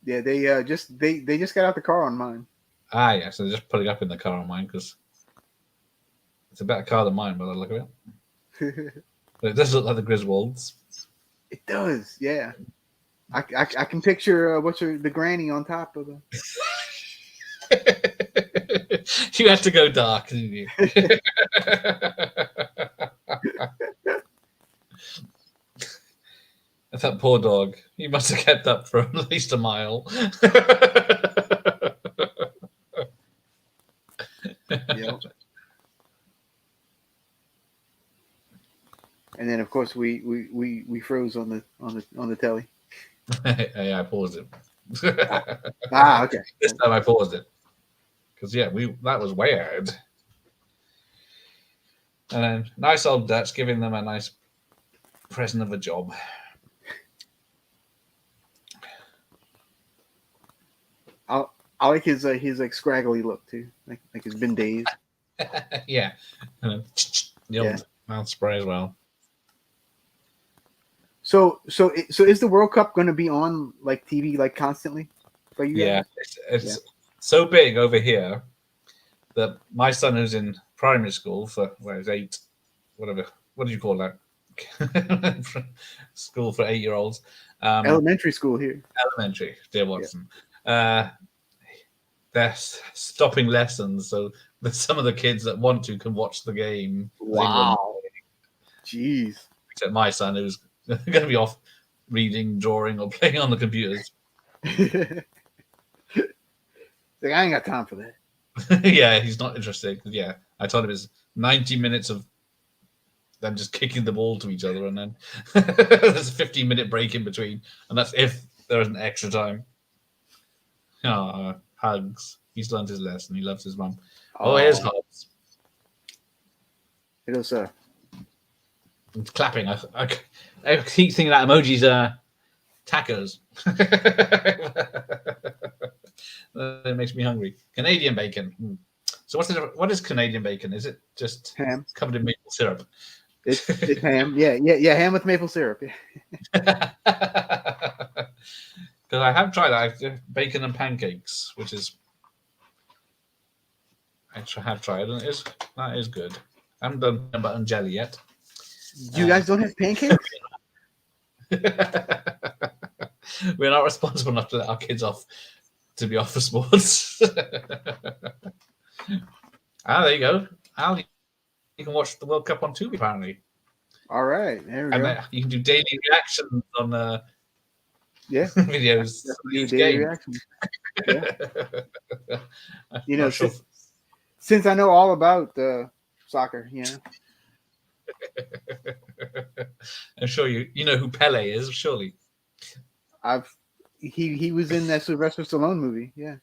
Yeah, they just got out the car on mine. Ah, yeah, so they're just putting up in the car on mine because it's a better car than mine by the look of it. But it does look like the Griswolds. It does, yeah. I can picture the granny on top of the. You had to go dark, didn't you? That poor dog. He must have kept up for at least a mile. Yep. And then of course we froze on the telly. Yeah, I paused it. Okay. This time I paused it. Because yeah, that was weird. And then nice old Dutch giving them a nice present of a job. I like his like scraggly look too, like it's been days. Yeah, and the old mouth spray as well. So is the World Cup going to be on like TV like constantly for you? Yeah, it's so big over here that my son, who's in primary school he's 8, whatever. What do you call that? School for 8-year-olds. Elementary school here. Elementary, dear Watson. Yeah. They're stopping lessons, so some of the kids that want to can watch the game. Wow. Jeez. Except my son, who's going to be off reading, drawing, or playing on the computers. Like, I ain't got time for that. Yeah, he's not interested. Yeah, I told him it's 90 minutes of them just kicking the ball to each other, and then there's a 15-minute break in between, and that's if there isn't extra time. Oh, hugs. He's learned his lesson. He loves his mum. Oh, here's Hobbs. Hello, sir. It's clapping. I keep thinking that emoji's tacos. It makes me hungry. Canadian bacon. So what is Canadian bacon? Is it just ham covered in maple syrup? It's ham. Yeah. Ham with maple syrup. Because I have tried that bacon and pancakes, which is I have tried, and that is good. I haven't done peanut butter and jelly yet. You guys don't have pancakes? We're not responsible enough to let our kids to be off for sports. There you go. Al, you can watch the World Cup on Tubi, apparently. All right. There we go. You can do daily reactions on videos. Daily reactions. Yeah. You know, since I know all about soccer, I'm sure you know who Pele is, surely. He was in that Sylvester Stallone movie, yeah.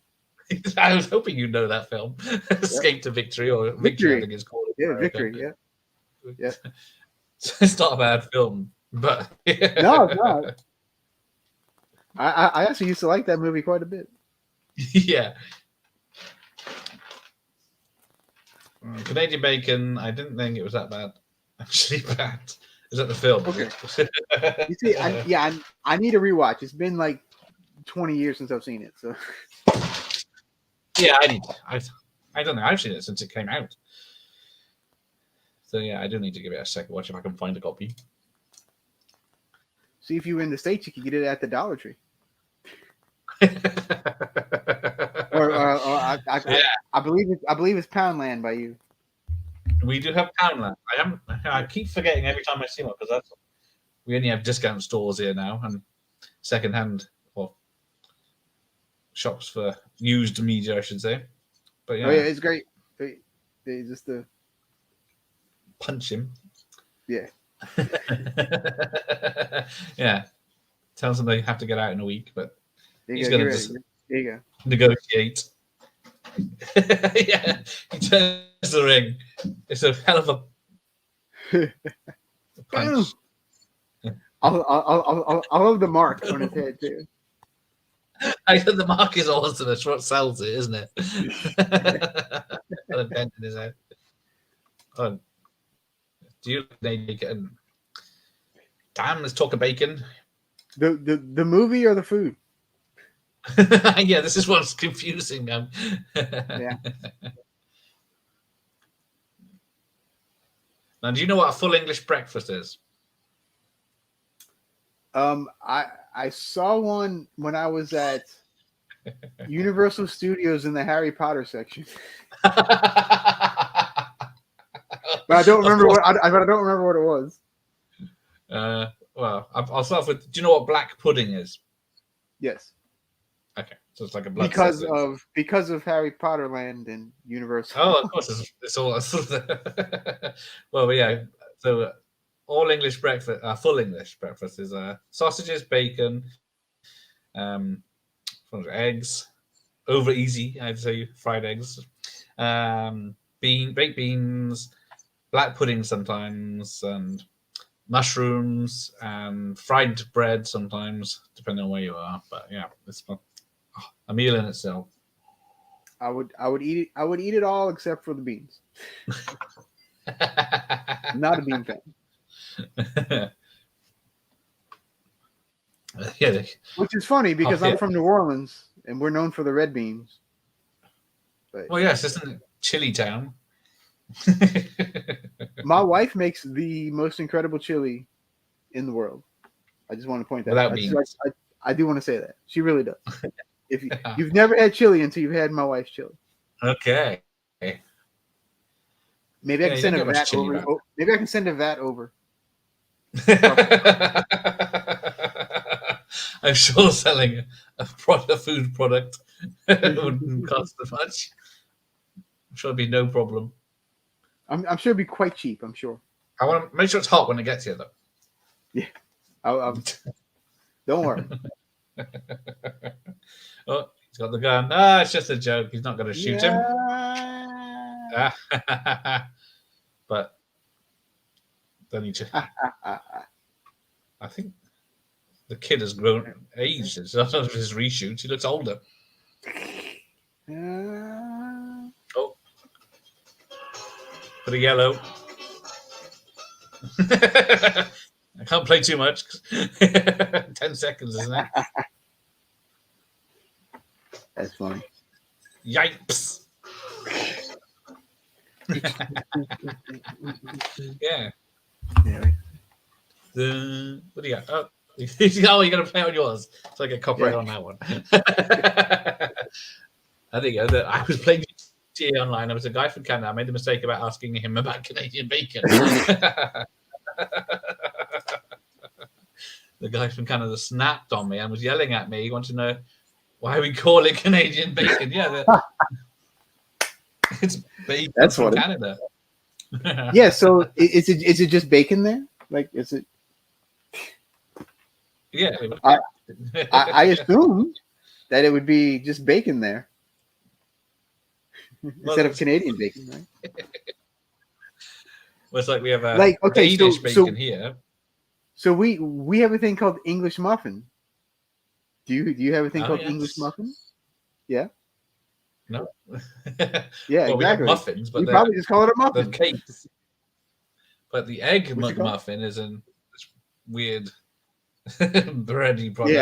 I was hoping you'd know that film. Escape to Victory, or Victory, I think it's called. Yeah, Victory, yeah. It's not a bad film, but No, it's not. I actually used to like that movie quite a bit. Yeah. Canadian bacon, I didn't think it was that bad. Actually bad. Is that the film? Okay. You see, I need a rewatch. It's been like 20 years since I've seen it. So yeah, I don't know. I've seen it since it came out. So yeah, I do need to give it a second watch if I can find a copy. See, if you were in the States, you could get it at the Dollar Tree. I believe it's Poundland by you. We do have Poundland. I keep forgetting every time I see one because we only have discount stores here now and second-hand or shops for used media, I should say. But yeah, it's great. They just punch him. Yeah. Yeah. Tells them they have to get out in a week, but he's going to negotiate. Yeah, he turns the ring. It's a hell of a punch. I love the mark on his head too. I think the mark is awesome. That's what sells it, isn't it? A dent in his head. Do you like bacon? Damn, let's talk of bacon. The movie or the food? Yeah, this is what's confusing. Yeah. Now, do you know what a full English breakfast is? I saw one when I was at Universal Studios in the Harry Potter section, but I don't remember what. I don't remember what it was. Well, I'll start off with. Do you know what black pudding is? Yes. Okay, so it's like a blood sausage. Because of Harry Potter Land and Universal. Oh, of course, it's all. Well, yeah. So, all English breakfast, full English breakfast is sausages, bacon, eggs, over easy. I'd say fried eggs, baked beans, black pudding sometimes, and mushrooms and fried bread sometimes, depending on where you are. But yeah, it's a meal in itself. I would eat it. I would eat it all except for the beans. Not a bean fan. Yeah, which is funny because I'm from New Orleans and we're known for the red beans. But, well, yes, isn't it chili town? My wife makes the most incredible chili in the world. I just want to point that out. I do want to say that. She really does. If you've never had chili until you've had my wife's chili. Okay. Maybe I can send a vat over. Maybe I can send a vat over. I'm sure selling a food product wouldn't cost as much. I'm sure it'd be no problem. I'm sure it'd be quite cheap. I'm sure. I want to make sure it's hot when it gets here, though. Yeah. Don't worry. Oh, he's got the gun. Ah, it's just a joke. He's not going to shoot him. But then he just. I think the kid has grown aged. It's not his reshoots. He looks older. Oh, for the yellow. I can't play too much. 10 seconds, isn't it? That's funny. Yipes. Yeah. What do you got? Oh, you're going to play on yours. So I get copyright on that one. I think I was playing GTA Online. There was a guy from Canada. I made the mistake about asking him about Canadian bacon. The guy from Canada snapped on me and was yelling at me. He wanted to know why we call it Canadian bacon. Yeah, it's bacon. That's from Canada. Yeah, so is it just bacon there? Like, is it? Yeah. I assumed that it would be just bacon there instead of Canadian bacon, right? Well, it's like we have a Danish bacon here. So we have a thing called English muffin. Do you have a thing called English muffin? Yeah. No. Yeah, well, exactly. We have muffins, but we probably just call it a muffin. The cakes. But the egg muffin is a weird bready product.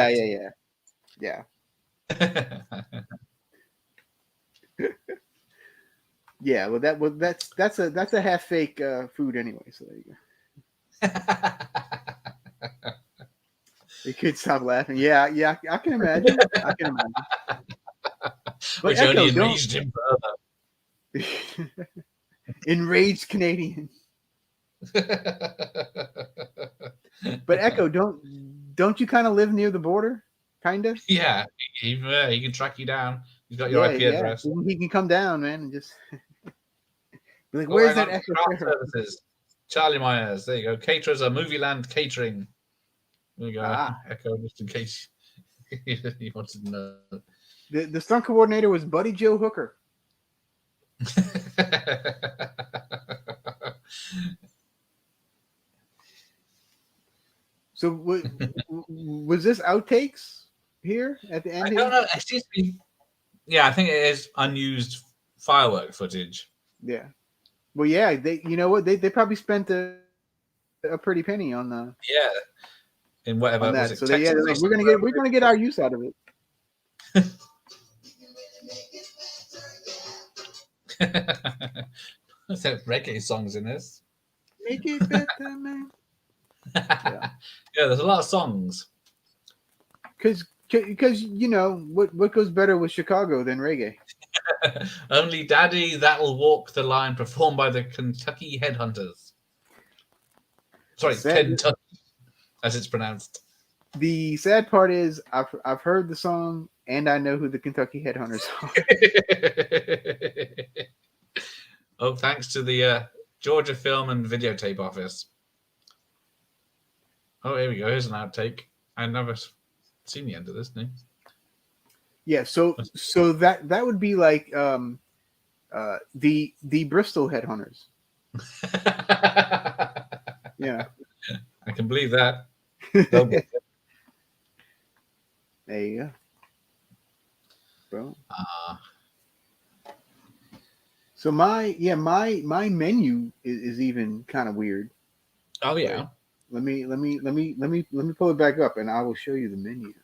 Yeah. Yeah. Well, that's a half fake food anyway. So there you go. The kids stop laughing. Yeah, I can imagine. But which only enraged him further. Enraged Canadian. But Echo, don't you kind of live near the border? Kind of? Yeah, he can track you down. He's got your IP address. He can come down, man, and just be like, where's that Echo services? Charlie Myers. There you go. Caterers are Movie Land Catering. There you go. Echo, just in case you wanted to know. The stunt coordinator was Buddy Joe Hooker. So was this outtakes here at the end? I don't know. Excuse me. Yeah, I think it is unused firework footage. Yeah. Well, yeah, they you know what they probably spent a pretty penny on Yeah, in whatever on was that. it? So they're Texas or like, we're gonna get our use out of it. There's reggae songs in this. Make it better, man. Yeah, there's a lot of songs. Because you know what goes better with Chicago than reggae? Only Daddy That'll Walk the Line, performed by the Kentucky Headhunters. Sorry, Kentucky, as it's pronounced. The sad part is I've heard the song and I know who the Kentucky Headhunters are. Oh, thanks to the Georgia Film and Videotape Office. Oh, here we go. Here's an outtake. I've never seen the end of this thing. Yeah, so that would be like the Bristol Headhunters. Yeah, I can believe that. There you go, bro. So my menu is even kind of weird. Oh yeah. Let me pull it back up and I will show you the menu.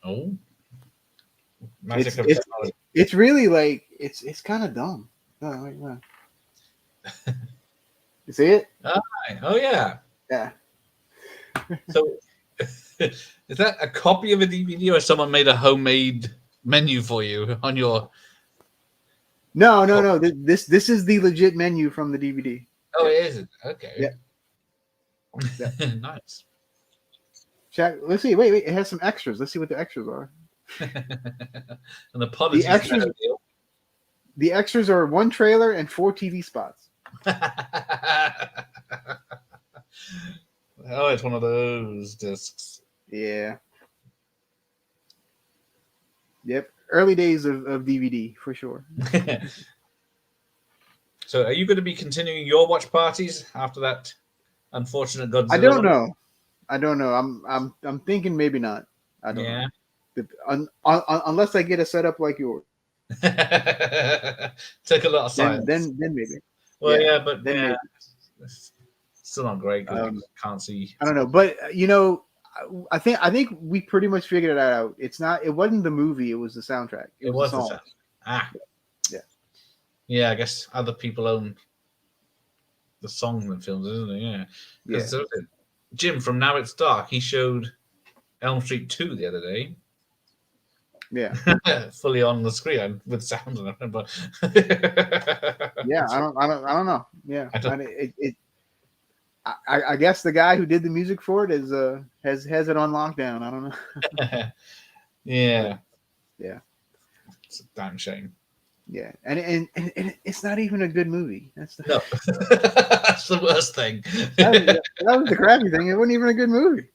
Oh. It's really like it's kind of dumb. Oh, wait. You see it? Oh yeah. Yeah. So is that a copy of a DVD or someone made a homemade menu for you on your? No. This is the legit menu from the DVD. Oh, it is. Okay. Yeah. Nice. Check. Let's see. Wait. It has some extras. Let's see what the extras are. And apologies. The extras are 1 trailer and 4 TV spots. Oh, it's one of those discs. Yeah. Yep. Early days of DVD for sure. So, are you going to be continuing your watch parties after that unfortunate Godzilla? I don't know. I'm thinking maybe not. I don't know. Unless I get a setup like yours. Take a lot of science. Then maybe. Well, yeah, but then maybe. It's still not great because you can't see. I don't know, but you know, I think we pretty much figured it out. It wasn't the movie; it was the soundtrack. It was the the song. sound. Yeah. I guess other people own the songs and films, isn't it? Yeah. Yeah. Jim from Now It's Dark, he showed Elm Street 2 the other day. Yeah. Fully on the screen with sound and everything, but yeah, I don't know. Yeah. I guess the guy who did the music for it has it on lockdown. I don't know. Yeah. Yeah. It's a damn shame. Yeah. And it's not even a good movie. That's no. That's the worst thing. that was the crappy thing. It wasn't even a good movie.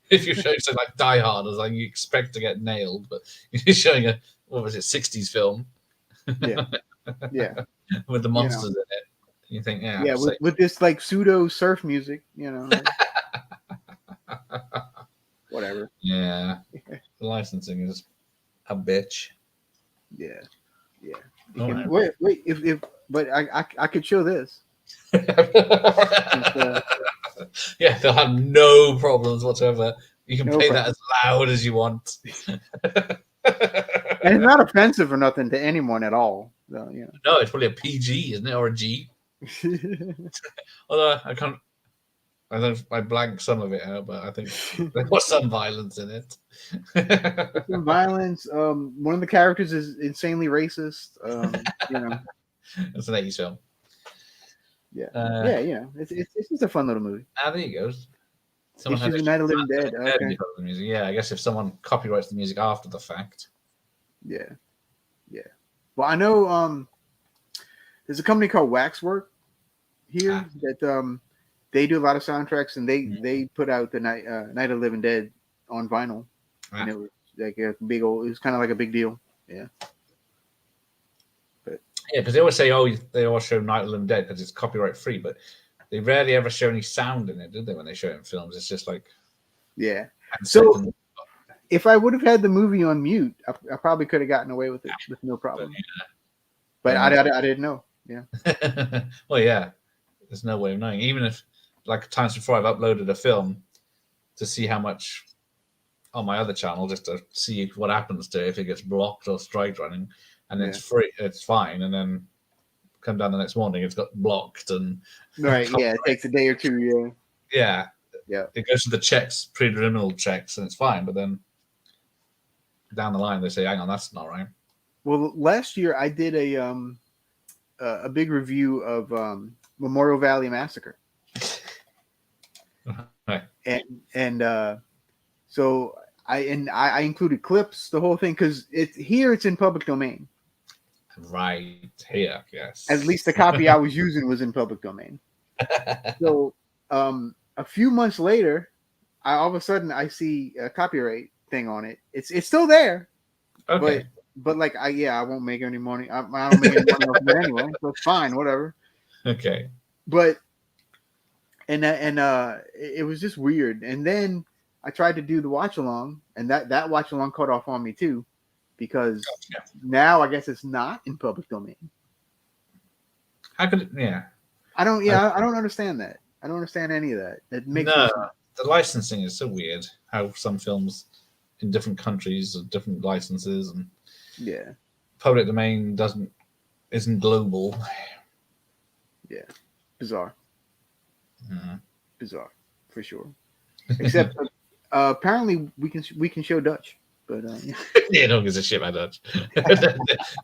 If you're showing something like Die Hard, it's like you expect to get nailed, but you're showing a 60s film. Yeah. Yeah. With the monsters in it. You think, with this like pseudo surf music, you know. Whatever. Yeah. The licensing is a bitch. Yeah. Yeah. Right. Wait, but I could show this. Yeah, they'll have no problems whatsoever. You can play that as loud as you want. And it's not offensive or nothing to anyone at all. So, you know. No, it's probably a PG, isn't it? Or a G. Although I blanked some of it out, but I think there was some violence in it. Some violence. One of the characters is insanely racist. You know. It's an 80s film. Yeah. You know, it's just a fun little movie. There you go. Someone has Night of the Living Dead. Okay. Yeah, I guess if someone copyrights the music after the fact. Yeah. Well, I know there's a company called Waxwork here that they do a lot of soundtracks, and they put out the Night of the Living Dead on vinyl, and it was like a big old. It was kind of like a big deal. Yeah. Yeah, because they always say, they always show Night of the Living Dead because it's copyright free, but they rarely ever show any sound in it, do they? When they show it in films, it's just like So if I would have had the movie on mute, I probably could have gotten away with it with no problem. But I didn't know. Yeah. Well, yeah. there's no way of knowing. Even if, like, times before, I've uploaded a film to see how much on my other channel, just to see what happens to it, if it gets blocked or strike running, and it's free, it's fine, and then come down the next morning, it's got blocked and Right. Yeah. It takes a day or two. yeah, Yeah. it goes to the checks, preliminary checks, and it's fine. But then down the line, they say, "Hang on, that's not right." Well, last year I did a big review of Memorial Valley Massacre, Right. and so I included clips, the whole thing, because it's in public domain. Right here, yes. At least the copy I was using was in public domain. So a few months later, all of a sudden I see a copyright thing on it. It's still there, Okay. but like I won't make any money. I don't make any money off of it anyway, so it's fine, whatever. Okay. But it was just weird. And then I tried to do the watch along, and that watch along cut off on me too, because now I guess it's not in public domain. How could it? Yeah. I don't understand that. I don't understand any of that. It makes no sense. The licensing is so weird. How some films in different countries have different licenses, and public domain isn't global. Yeah, bizarre. Bizarre for sure. Except apparently we can show Dutch, but yeah, no one gives a shit about Dutch.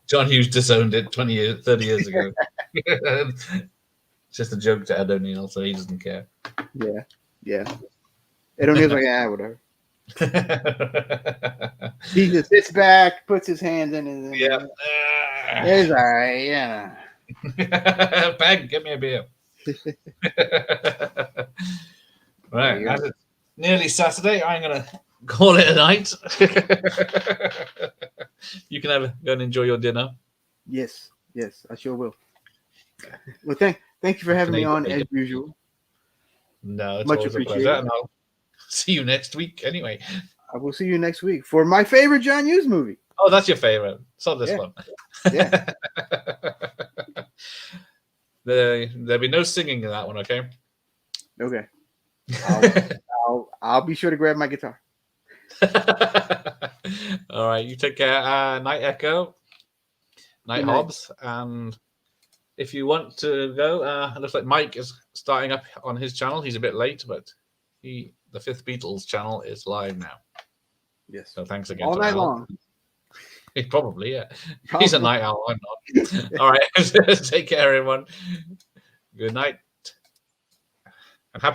John Hughes disowned it 30 years ago. It's just a joke to Ed O'Neill, so he doesn't care. Yeah. Ed O'Neill's like, whatever. He just sits back, puts his hands in his. Yeah. It's all right. Yeah. Bag, get me a beer. Right, as it's nearly Saturday, I'm gonna call it a night. You can go and enjoy your dinner. Yes, I sure will. Well, thank you for having me on as usual. No, it's much appreciated. And I'll see you next week. Anyway, I will see you next week for my favorite John Hughes movie. Oh, that's your favorite. It's not this one. Yeah. There'll be no singing in that one, okay? Okay. I'll be sure to grab my guitar. All right, you take care. Night Echo, Night Hobbs, and if you want to go, it looks like Mike is starting up on his channel. He's a bit late, but the Fifth Beatles channel is live now. Yes. So thanks again. All night long. Probably, yeah. Probably. He's a night owl. I'm not. All right. Take care, everyone. Good night. And happy